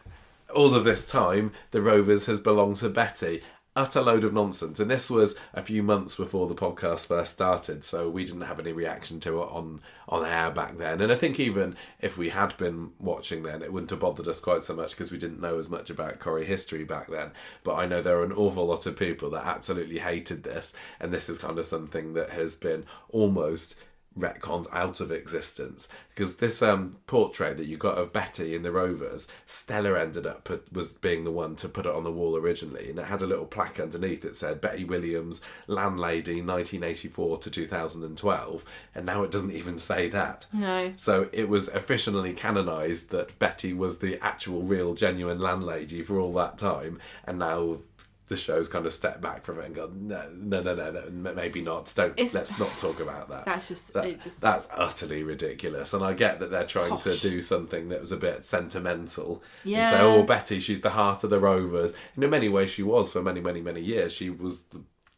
all of this time, the Rovers has belonged to Betty. Utter load of nonsense. And this was a few months before the podcast first started, so we didn't have any reaction to it on air back then. And I think even if we had been watching then, it wouldn't have bothered us quite so much because we didn't know as much about Corrie history back then. But I know there are an awful lot of people that absolutely hated this, and this is kind of something that has been almost retconned out of existence, because this portrait that you got of Betty in the Rovers, Stella ended up was being the one to put it on the wall originally, and it had a little plaque underneath that said Betty Williams, landlady, 1984 to 2012, and now it doesn't even say that. No. So it was officially canonised that Betty was the actual real genuine landlady for all that time, and now the show's kind of stepped back from it and gone, no, maybe not. Let's not talk about that. That's utterly ridiculous. And I get that they're trying to do something that was a bit sentimental. Yes. And say, Betty, she's the heart of the Rovers. And in many ways she was for many, many, many years. She was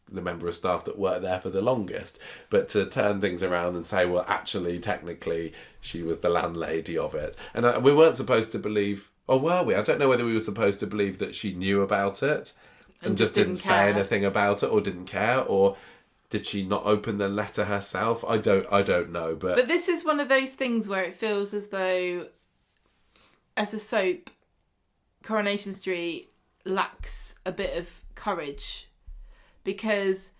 the member of staff that worked there for the longest. But to turn things around and say, well, actually, technically, she was the landlady of it. And we weren't supposed to believe, or were we? I don't know whether we were supposed to believe that she knew about it and just didn't say anything about it, or didn't care, or did she not open the letter herself? I don't know. But this is one of those things where it feels as though, as a soap, Coronation Street lacks a bit of courage, because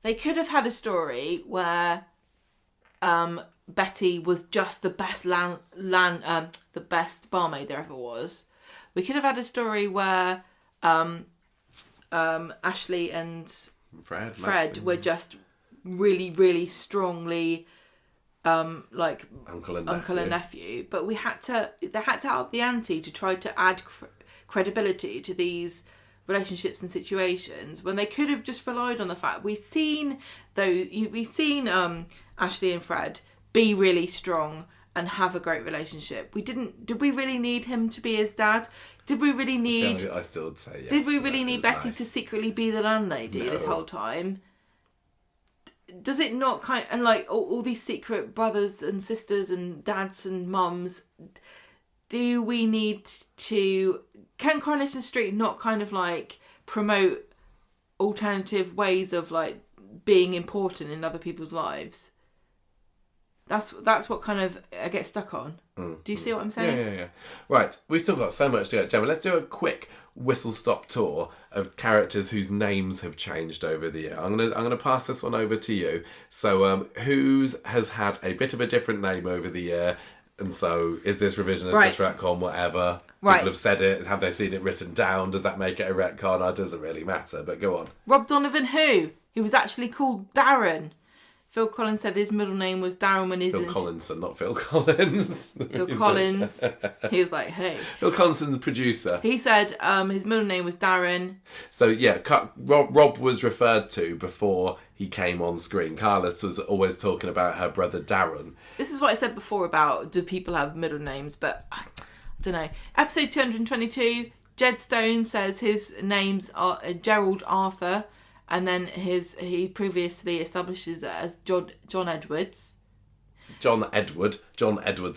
they could have had a story where Betty was just the best the best barmaid there ever was. We could have had a story where Ashley and Fred were just really, really strongly like uncle and nephew. But they had to up the ante to try to add credibility to these relationships and situations, when they could have just relied on the fact we've seen Ashley and Fred be really strong and have a great relationship. Did we really need him to be his dad? Did we really need... I still would say yes. Did we really need Betty to secretly be the landlady this whole time? Does it not kind of... And like all these secret brothers and sisters and dads and mums, do we need to... Can Coronation Street not kind of like promote alternative ways of like being important in other people's lives? That's what kind of I get stuck on. Do you see what I'm saying? Yeah. Right, we've still got so much to go, Gemma. Let's do a quick whistle-stop tour of characters whose names have changed over the year. I'm gonna pass this one over to you. So, whose has had a bit of a different name over the year? And so, is this revisionist, this retcon, whatever? Right. People have said it. Have they seen it written down? Does that make it a retcon? It doesn't really matter, but go on. Rob Donovan who? He was actually called Darren. Phil Collins said his middle name was Darren when he's... Phil Collinson, not Phil Collins. Phil Collins. He was like, hey. Phil Collinson's producer. He said his middle name was Darren. So, yeah, Rob was referred to before he came on screen. Carlos was always talking about her brother Darren. This is what I said before about do people have middle names, but I don't know. Episode 222, Jed Stone says his name's are Gerald Arthur. And then he previously establishes it as John Edwards. John Edward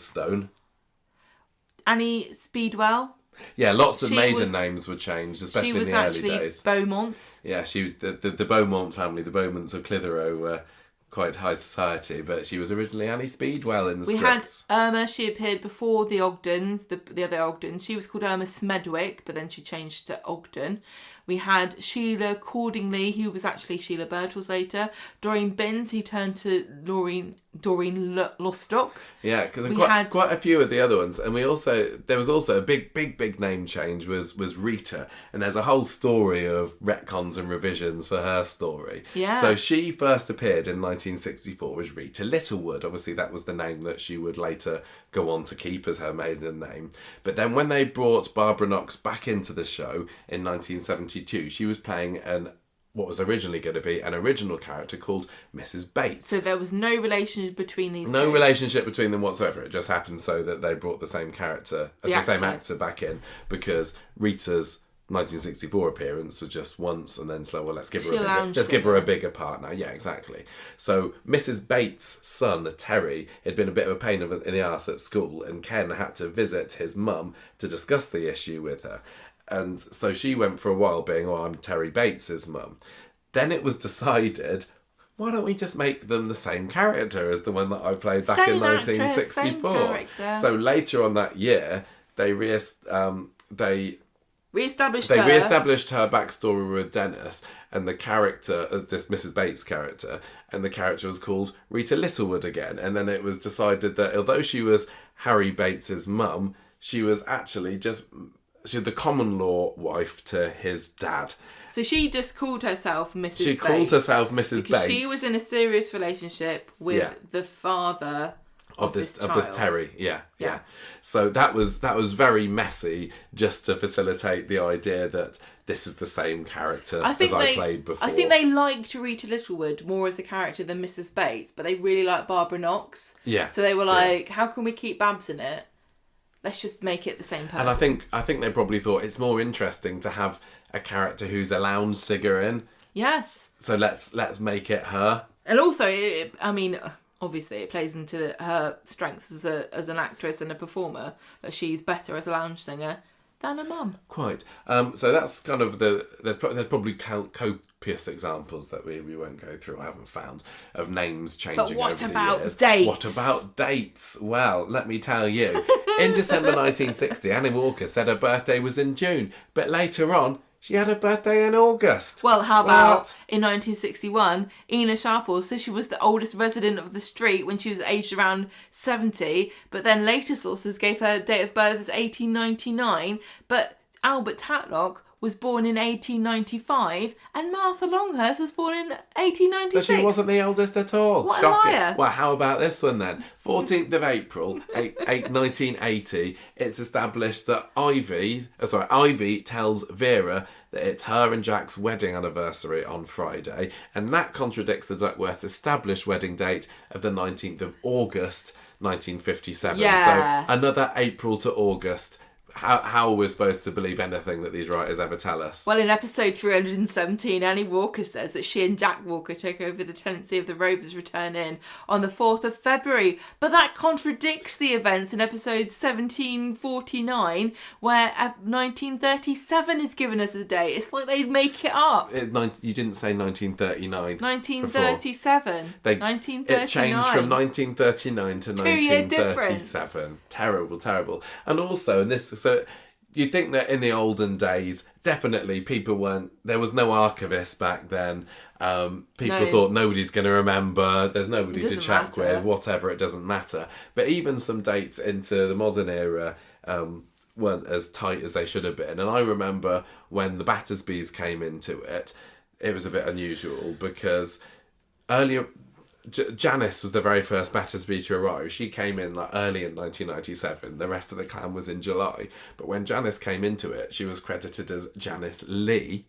Stone. Annie Speedwell. Yeah, lots of maiden names were changed, especially in the early days. Beaumont. Yeah, she was the Beaumont family, the Beaumonts of Clitheroe, were quite high society, but she was originally Annie Speedwell in the we scripts. We had Irma, she appeared before the Ogdens, the other Ogdens. She was called Irma Smedwick, but then she changed to Ogden. We had Sheila Cordingley, who was actually Sheila Birtles later. Doreen Binns, who turned to Doreen Lostock. Yeah, because quite a few of the other ones. And there was also a big name change was Rita. And there's a whole story of retcons and revisions for her story. Yeah. So she first appeared in 1964 as Rita Littlewood. Obviously, that was the name that she would later go on to keep as her maiden name. But then when they brought Barbara Knox back into the show in 1972, she was playing what was originally going to be an original character called Mrs. Bates. So there was no relationship between these two? No relationship between them whatsoever. It just happened so that they brought the same character, same actor back in, because Rita's 1964 appearance was just once, and then so, well, let's give her a bigger part now. Yeah, exactly. So Mrs. Bates' son, Terry, had been a bit of a pain in the arse at school, and Ken had to visit his mum to discuss the issue with her. And so she went for a while being, I'm Terry Bates' mum. Then it was decided, why don't we just make them the same character as the one that I played back in 1964? So later on that year, they re-established her backstory with Dennis and the character, this Mrs. Bates character, and the character was called Rita Littlewood again. And then it was decided that although she was Harry Bates's mum, she was actually she was the common law wife to his dad. So she just called herself Mrs. Bates. She called herself Mrs. Because Bates. she was in a serious relationship with the father of this Terry. Yeah. So that was very messy, just to facilitate the idea that this is the same character I played before. I think they liked Rita Littlewood more as a character than Mrs. Bates, but they really liked Barbara Knox. Yeah. So they were like, how can we keep Babs in it? Let's just make it the same person. And I think they probably thought it's more interesting to have a character who's a lounge singer in. Yes. So let's make it her. And also, obviously it plays into her strengths as an actress and a performer, that she's better as a lounge singer than a mum. Quite. So that's kind of there's probably copious examples that we won't go through. I haven't found of names changing over the years. But what about dates? What about dates? Well, let me tell you. In December 1960, Annie Walker said her birthday was in June, but later on, she had a birthday in August. Well, how about in 1961, Ina Sharples says she was the oldest resident of the street when she was aged around 70, but then later sources gave her date of birth as 1899, but Albert Tatlock was born in 1895, and Martha Longhurst was born in 1896. So she wasn't the eldest at all. What Shocking. a liar. Well, how about this one then? 14th of April, 1980, it's established that Ivy tells Vera that it's her and Jack's wedding anniversary on Friday, and that contradicts the Duckworths' established wedding date of the 19th of August, 1957. Yeah. So another April to August. How are we supposed to believe anything that these writers ever tell us? Well, in episode 317, Annie Walker says that she and Jack Walker took over the tenancy of the Rovers Return Inn on the 4th of February. But that contradicts the events in episode 1749, where 1937 is given as a date. It's like they'd make it up. You didn't say 1939. 1937. 1939. It changed from 1939 to 1937. Terrible. And also, so you'd think that in the olden days, definitely there was no archivists back then. People thought nobody's going to remember, there's nobody to check with, whatever, it doesn't matter. But even some dates into the modern era weren't as tight as they should have been. And I remember when the Battersbys came into it, it was a bit unusual because earlier... Janice was the very first Battersby to arrive. She came in early in 1997. The rest of the clan was in July. But when Janice came into it, she was credited as Janice Lee.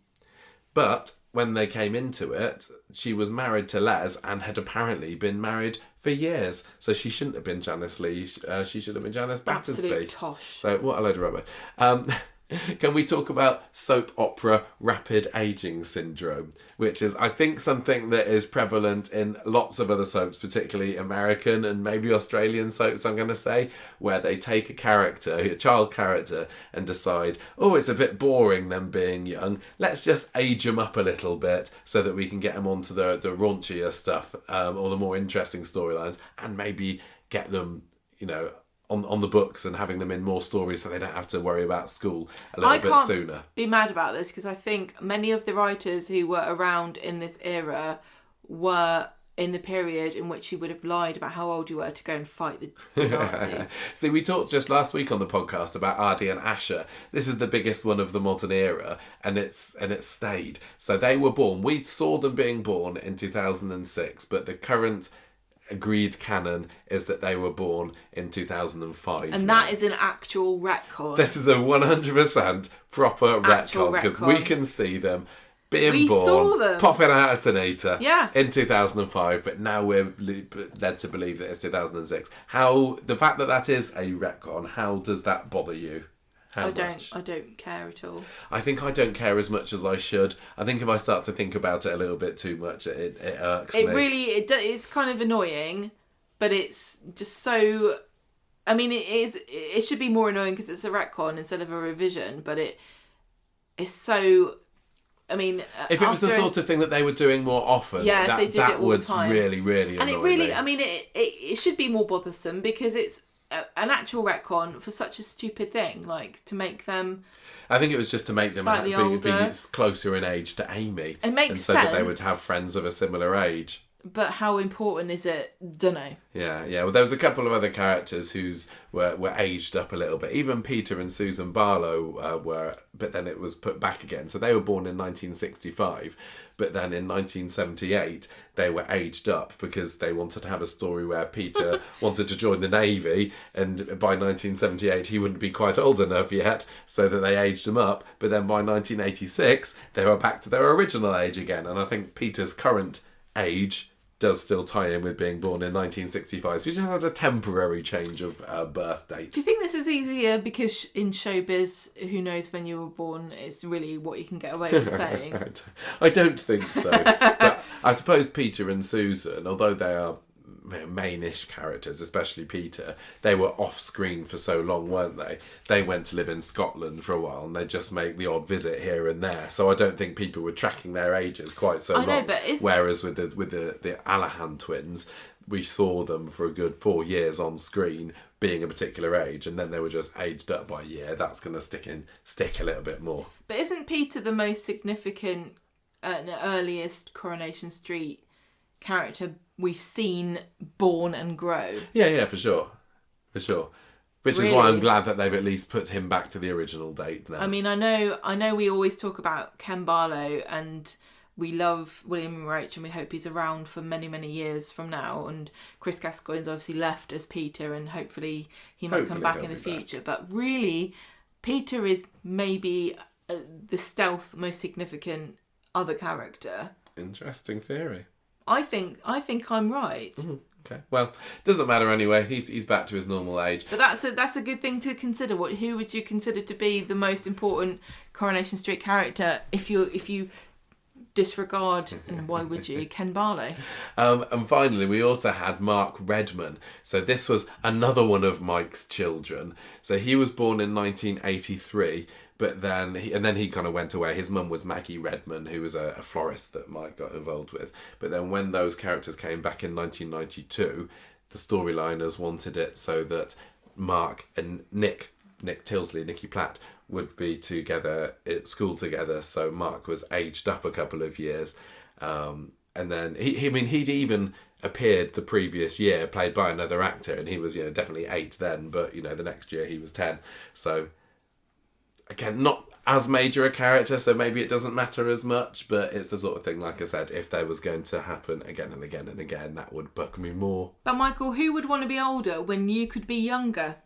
But when they came into it, she was married to Les and had apparently been married for years. So she shouldn't have been Janice Lee. She should have been Janice Battersby. Absolute tosh. So what a load of rubbish. Can we talk about soap opera rapid aging syndrome, which is, I think, something that is prevalent in lots of other soaps, particularly American and maybe Australian soaps, I'm going to say, where they take a character, a child character, and decide, oh, it's a bit boring them being young. Let's just age them up a little bit so that we can get them onto the raunchier stuff or the more interesting storylines, and maybe get them, on the books and having them in more stories so they don't have to worry about school a little bit sooner. I can't be mad about this because I think many of the writers who were around in this era were in the period in which you would have lied about how old you were to go and fight the Nazis. See, we talked just last week on the podcast about Ardy and Asher. This is the biggest one of the modern era, and it's stayed. So they were born. We saw them being born in 2006, but the current agreed canon is that they were born in 2005. And that is an actual retcon. This is a 100% proper retcon because we can see them being born, popping out of Sanita in 2005, but now we're led to believe that it's 2006. The fact that is a retcon, how does that bother you? I don't care at all. I think I don't care as much as I should. I think if I start to think about it a little bit too much, it irks me. It's kind of annoying, but it's just so... I mean, it should be more annoying because it's a retcon instead of a revision, but it is so... I mean, if it was the sort of thing that they were doing more often, if they did it all would the time. Really, really annoy me. I mean, it should be more bothersome because it's an actual retcon for such a stupid thing, like to make them... I think it was just to make them be closer in age to Amy. It makes sense. So that they would have friends of a similar age. But how important is it? Dunno. Yeah. Well, there was a couple of other characters whose were aged up a little bit. Even Peter and Susan Barlow were, but then it was put back again. So they were born in 1965, but then in 1978 they were aged up because they wanted to have a story where Peter wanted to join the Navy, and by 1978 he wouldn't be quite old enough yet, so that they aged him up. But then by 1986 they were back to their original age again, and I think Peter's current age does still tie in with being born in 1965. So we just had a temporary change of birth date. Do you think this is easier because in showbiz, who knows when you were born is really what you can get away with saying? I don't think so. But I suppose Peter and Susan, although they are mainish characters, especially Peter, they were off screen for so long, weren't they? They went to live in Scotland for a while and they just make the odd visit here and there, so I don't think people were tracking their ages quite so long. Whereas with the Allahan twins, we saw them for a good 4 years on screen being a particular age, and then they were just aged up by a year. That's going to stick a little bit more. But isn't Peter the most significant earliest Coronation Street character we've seen born and grow? Yeah, for sure. Which is why I'm glad that they've at least put him back to the original date now. I mean, I know we always talk about Ken Barlow and we love William Roach and we hope he's around for many, many years from now. And Chris Gascoigne's obviously left as Peter and hopefully he might come back in the future. But really, Peter is maybe the stealth most significant other character. Interesting theory. I think I'm right. Mm-hmm. Okay. Well, doesn't matter anyway. He's back to his normal age. But that's a good thing to consider. Who would you consider to be the most important Coronation Street character if you disregard, and why would you, Ken Barlow? And finally, we also had Mark Redman. So this was another one of Mike's children. So he was born in 1983. But then he kind of went away. His mum was Maggie Redman, who was a florist that Mike got involved with. But then when those characters came back in 1992, the storyliners wanted it so that Mark and Nick Tilsley, Nicky Platt, would be together at school together. So Mark was aged up a couple of years. And then he'd even appeared the previous year, played by another actor, and he was definitely 8 then, but the next year he was 10. So again, not as major a character, so maybe it doesn't matter as much, but it's the sort of thing, like I said, if there was going to happen again and again and again, that would bug me more. But Michael, who would want to be older when you could be younger?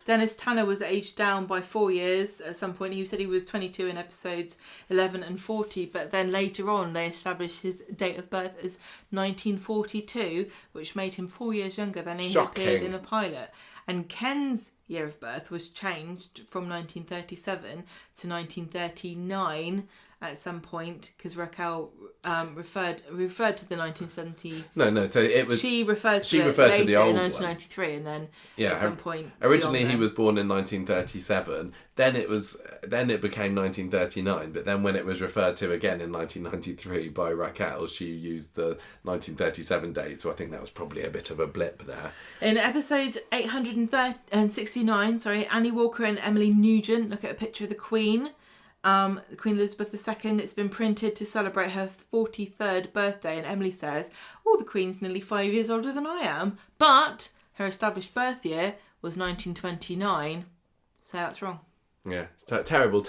Dennis Tanner was aged down by 4 years at some point. He said he was 22 in episodes 11 and 40, but then later on they established his date of birth as 1942, which made him 4 years younger than he appeared in the pilot. And Ken's year of birth was changed from 1937 to 1939 at some point, because Raquel referred to the 1970. No. So it was she referred to the old in 1993, one. And then at some point. Originally, he was born in 1937. Then it became 1939. But then when it was referred to again in 1993 by Raquel, she used the 1937 date. So I think that was probably a bit of a blip there. In episode 869, Annie Walker and Emily Nugent look at a picture of the Queen. Queen Elizabeth II. It's been printed to celebrate her 43rd birthday, and Emily says, the Queen's nearly 5 years older than I am, but her established birth year was 1929, so that's wrong. Yeah, terrible.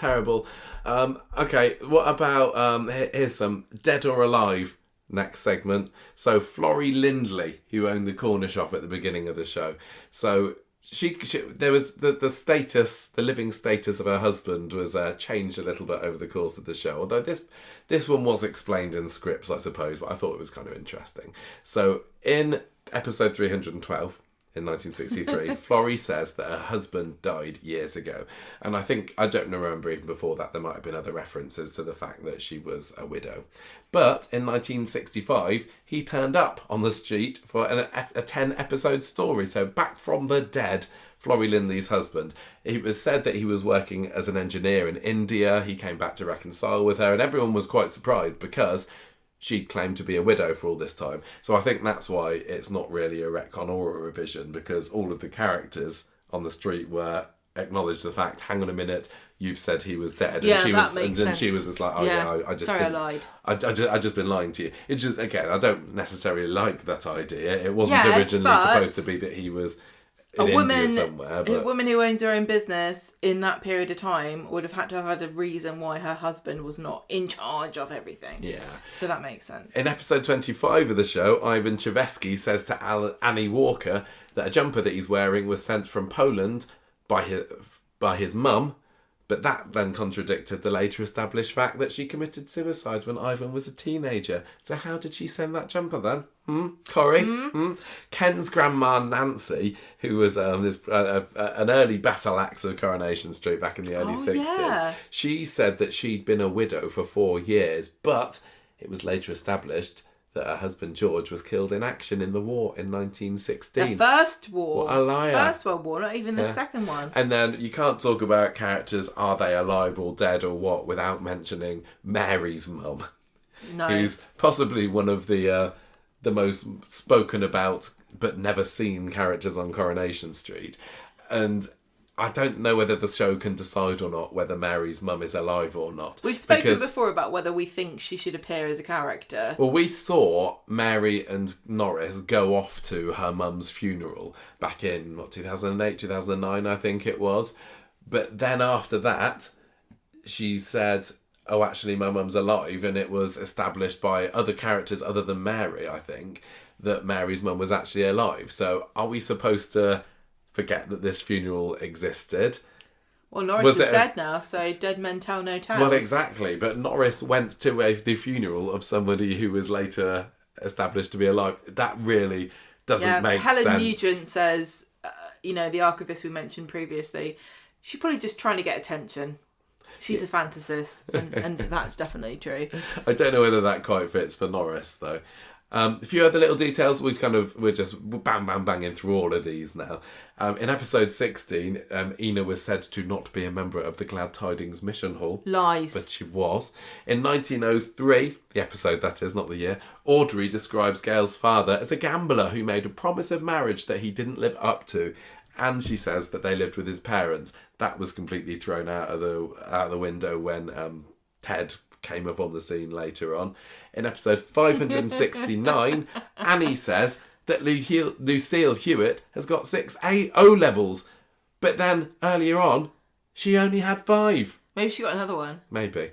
Okay, what about, here's some Dead or Alive next segment. So Florrie Lindley, who owned the corner shop at the beginning of the show, so She there was the living status of her husband was changed a little bit over the course of the show. Although this one was explained in scripts, I suppose, but I thought it was kind of interesting. So in episode 312 in 1963, Florrie says that her husband died years ago, and I don't remember even before that there might have been other references to the fact that she was a widow. But in 1965, he turned up on the street for a 10-episode story. So back from the dead, Florrie Lindley's husband. It was said that he was working as an engineer in India. He came back to reconcile with her, and everyone was quite surprised because she claimed to be a widow for all this time. So I think that's why it's not really a retcon or a revision, because all of the characters on the street were acknowledged the fact, hang on a minute, you've said he was dead. Yeah, and she that makes sense. And she was just like, I lied. I just been lying to you. It's just, again, I don't necessarily like that idea. It wasn't originally supposed to be that he was in India somewhere. But a woman who owns her own business in that period of time would have had to have had a reason why her husband was not in charge of everything. Yeah. So that makes sense. In episode 25 of the show, Ivan Chevesky says to Annie Walker that a jumper that he's wearing was sent from Poland by his mum, but that then contradicted the later established fact that she committed suicide when Ivan was a teenager. So how did she send that jumper then? Corrie? Ken's grandma Nancy, who was an early battle axe of Coronation Street back in the early 60s, she said that she'd been a widow for 4 years, but it was later established that her husband George was killed in action in the war in 1916. The first war. What a liar. First World War, not even the second one. And then you can't talk about characters, are they alive or dead or what, without mentioning Mary's mum. No. Who's possibly one of the most spoken about but never seen characters on Coronation Street. And I don't know whether the show can decide or not whether Mary's mum is alive or not. We've spoken before about whether we think she should appear as a character. Well, we saw Mary and Norris go off to her mum's funeral back in, 2008, 2009, I think it was. But then after that, she said, oh, actually, my mum's alive. And it was established by other characters other than Mary, I think, that Mary's mum was actually alive. So are we supposed to forget that this funeral existed? Well, Norris is dead now, so dead men tell no tales. Well, exactly. But Norris went to the funeral of somebody who was later established to be alive. That really doesn't make sense. Helen Nugent says, the archivist we mentioned previously, she's probably just trying to get attention. She's a fantasist, and that's definitely true. I don't know whether that quite fits for Norris, though. A few other little details. We're just banging through all of these now. In episode 16, Ina was said to not be a member of the Glad Tidings Mission Hall. Lies. But she was. In 1903, the episode that is, not the year, Audrey describes Gail's father as a gambler who made a promise of marriage that he didn't live up to. And she says that they lived with his parents. That was completely thrown out of the window when Ted came up on the scene later on. In episode 569, Annie says that Lucille Hewitt has got 6 O levels, but then earlier on she only had 5. Maybe she got another one. Maybe.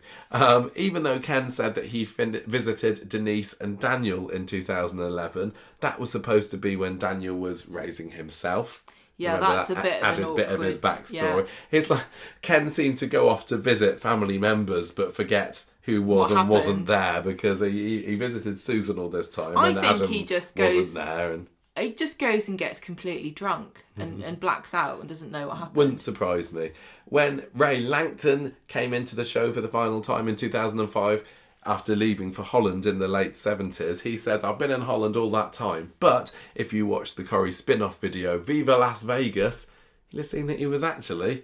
Even though Ken said that he visited Denise and Daniel in 2011, that was supposed to be when Daniel was raising himself. Yeah, Remember that's that a bit of an awkward... bit of his backstory. It's like Ken seemed to go off to visit family members, but forget who was and wasn't there, because he visited Susan all this time, I and think Adam he just wasn't there. And he just goes and gets completely drunk and blacks out and doesn't know what happened. Wouldn't surprise me. When Ray Langton came into the show for the final time in 2005, after leaving for Holland in the late 70s, he said, I've been in Holland all that time, but if you watch the Corrie spin-off video, Viva Las Vegas, you'll have seen that he was actually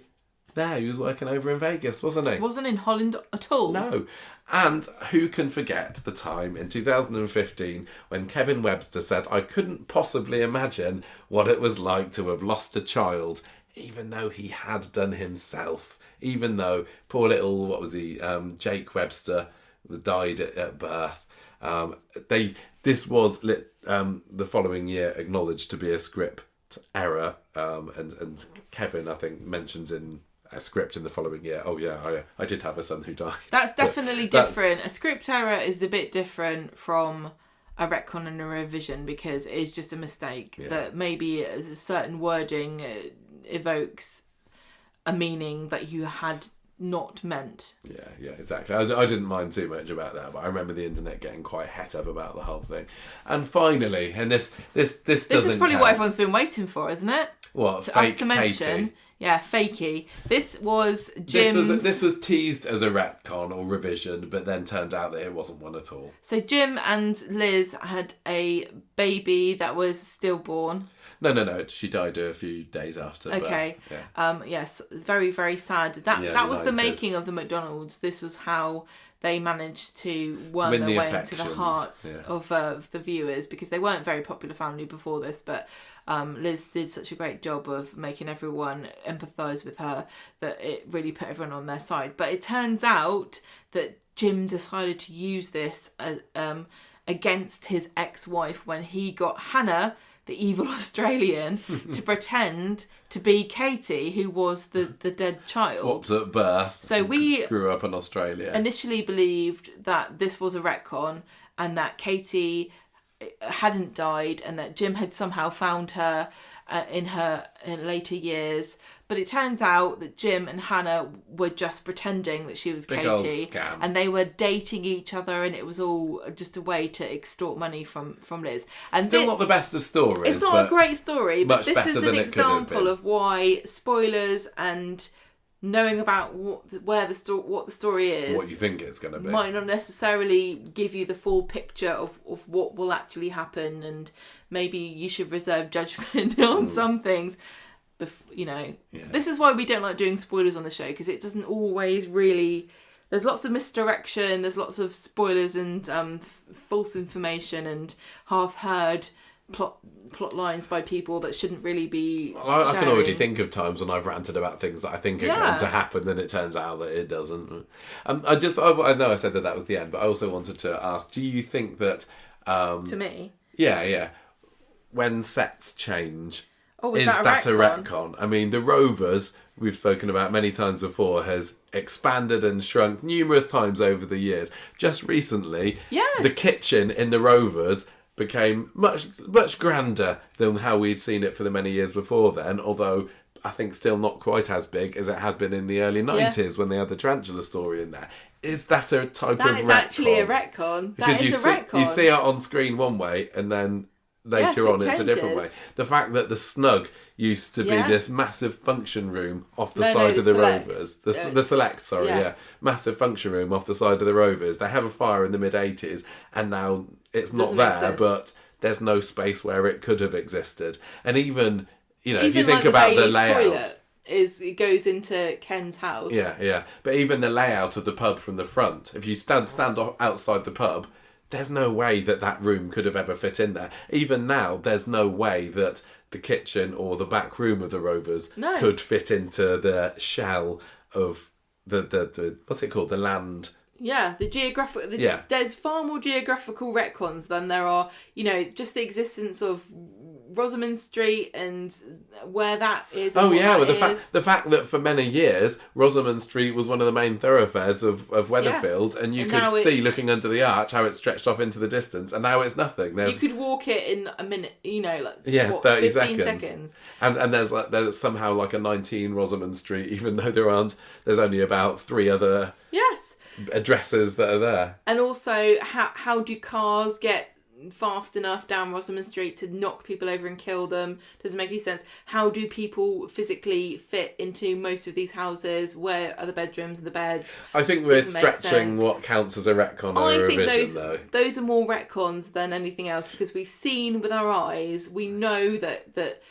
there. He was working over in Vegas, wasn't he? Wasn't in Holland at all. No. And who can forget the time in 2015 when Kevin Webster said, I couldn't possibly imagine what it was like to have lost a child, even though he had done himself. Even though poor little, Jake Webster was died at birth. This was the following year acknowledged to be a script error, and Kevin, I think, mentions in a script in the following year, I did have a son who died. That's definitely different. A script error is a bit different from a retcon and a revision, because it is just a mistake that maybe a certain wording evokes a meaning that you had not meant. Yeah, exactly. I didn't mind too much about that, but I remember the internet getting quite het up about the whole thing. And finally, and this is probably what everyone's been waiting for, isn't it? What? Fake to mention. Katie. Yeah, fakey. This was Jim's... This was teased as a retcon or revision, but then turned out that it wasn't one at all. So Jim and Liz had a baby that was stillborn. No. She died a few days after. Okay. Birth. Yeah. Yes. Very, very sad. That was the making of the McDonald's. This was how they managed to worm their way into the hearts of the viewers, because they weren't a very popular family before this, but Liz did such a great job of making everyone empathise with her that it really put everyone on their side. But it turns out that Jim decided to use this against his ex-wife when he got Hannah, the evil Australian, to pretend to be Katie, who was the dead child. Swapped at birth. So we grew up in Australia. Initially believed that this was a retcon and that Katie hadn't died and that Jim had somehow found her in later years. But it turns out that Jim and Hannah were just pretending that she was Big Katie. old scam. And they were dating each other, and it was all just a way to extort money from Liz. And Still not the best of stories. It's not a great story, but this is an example of why spoilers and knowing about what the story is, what you think it's going to be, might not necessarily give you the full picture of what will actually happen, and maybe you should reserve judgment on some things. This is why we don't like doing spoilers on the show, because it doesn't always really. There's lots of misdirection. There's lots of spoilers and false information and half-heard plot lines by people that shouldn't really be. I can already think of times when I've ranted about things that I think are going to happen, and it turns out that it doesn't. I know I said that was the end, but I also wanted to ask: do you think that? To me. Yeah. When sets change. Oh, is that a retcon? I mean, the Rovers, we've spoken about many times before, has expanded and shrunk numerous times over the years. Just recently, the kitchen in the Rovers became much, much grander than how we'd seen it for the many years before then, although I think still not quite as big as it had been in the early 90s when they had the tarantula story in there. Is that a type of retcon? That is actually a retcon. Because you see it on screen one way, and then later on it's a different way. The fact that the snug used to be this massive function room off the side of the Rovers. The select, massive function room off the side of the Rovers. They have a fire in the mid-80s, and now it's not there, but there's no space where it could have existed. And even if you think about the layout, it goes into Ken's house. Yeah. But even the layout of the pub from the front, if you stand outside the pub, there's no way that room could have ever fit in there. Even now, there's no way that the kitchen or the back room of the Rovers could fit into the shell of the what's it called? The land. Yeah, there's far more geographical retcons than there are, just the existence of Rosamond Street and where that is. The fact that for many years Rosamond Street was one of the main thoroughfares of Weatherfield, and you could see looking under the arch how it stretched off into the distance, and now it's nothing. You could walk it in a minute, 30 seconds. And there's somehow like a 19 Rosamond Street, even though there's only about 3 other addresses that are there. And also, how do cars get fast enough down Rosamond Street to knock people over and kill them? Doesn't make any sense. How do people physically fit into most of these houses? Where are the bedrooms and the beds? I think we're stretching what counts as a retcon or a revision, though. Those are more retcons than anything else, because we've seen with our eyes, we know that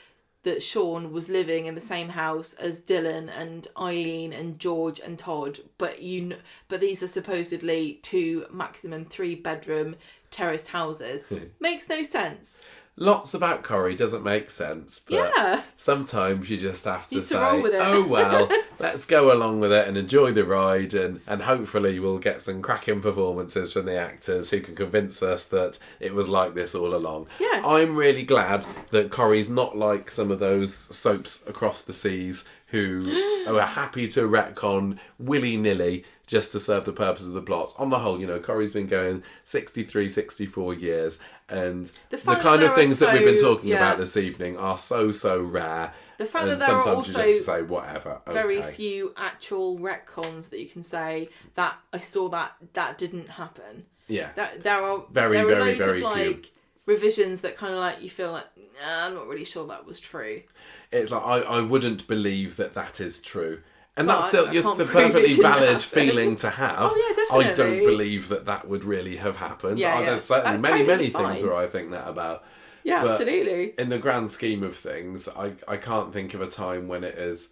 Sean was living in the same house as Dylan and Eileen and George and Todd, but these are supposedly 2, maximum 3 bedroom terraced houses. Makes no sense. Lots about Corrie doesn't make sense, but sometimes you just have to say, roll with it. oh well, let's go along with it and enjoy the ride, and hopefully we'll get some cracking performances from the actors who can convince us that it was like this all along. Yes. I'm really glad that Corrie's not like some of those soaps across the seas who are happy to retcon willy-nilly just to serve the purpose of the plot. On the whole, Corrie's been going 63, 64 years, and the kind of things that we've been talking about this evening are so rare. The fact and that there are sometimes you also just have to say whatever. Very few actual retcons that you can say that I saw that didn't happen. Yeah. There are loads of few revisions that kind of like you feel like, nah, I'm not really sure that was true. It's like I wouldn't believe that is true. And that's still just a perfectly valid feeling to have. Oh, yeah, definitely. I don't believe that would really have happened. There's certainly many things where I think that about. Yeah, but absolutely. In the grand scheme of things, I can't think of a time when it has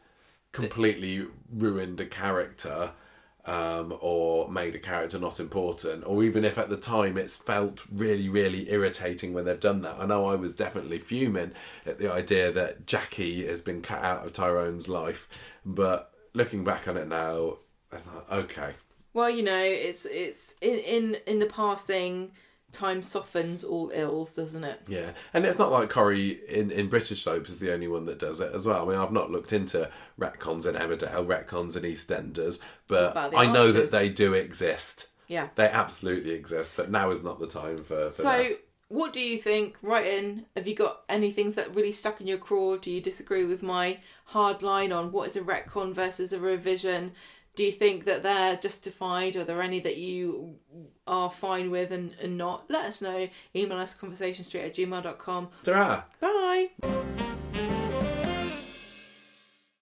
completely ruined a character or made a character not important, or even if at the time it's felt really, really irritating when they've done that. I know I was definitely fuming at the idea that Jackie has been cut out of Tyrone's life, but looking back on it now, I'm like, okay. Well, it's in the passing, time softens all ills, doesn't it? Yeah, and it's not like Corrie in British soaps is the only one that does it as well. I mean, I've not looked into retcons in Emmerdale, retcons in EastEnders, but I know that they do exist. Yeah. They absolutely exist, but now is not the time for that. So, what do you think? Write in. Have you got any things that really stuck in your craw? Do you disagree with my hard line on what is a retcon versus a revision? Do you think that they're justified? Are there any that you are fine with and not? Let us know. Email us conversationstreet@gmail.com. Ta-ra. Bye.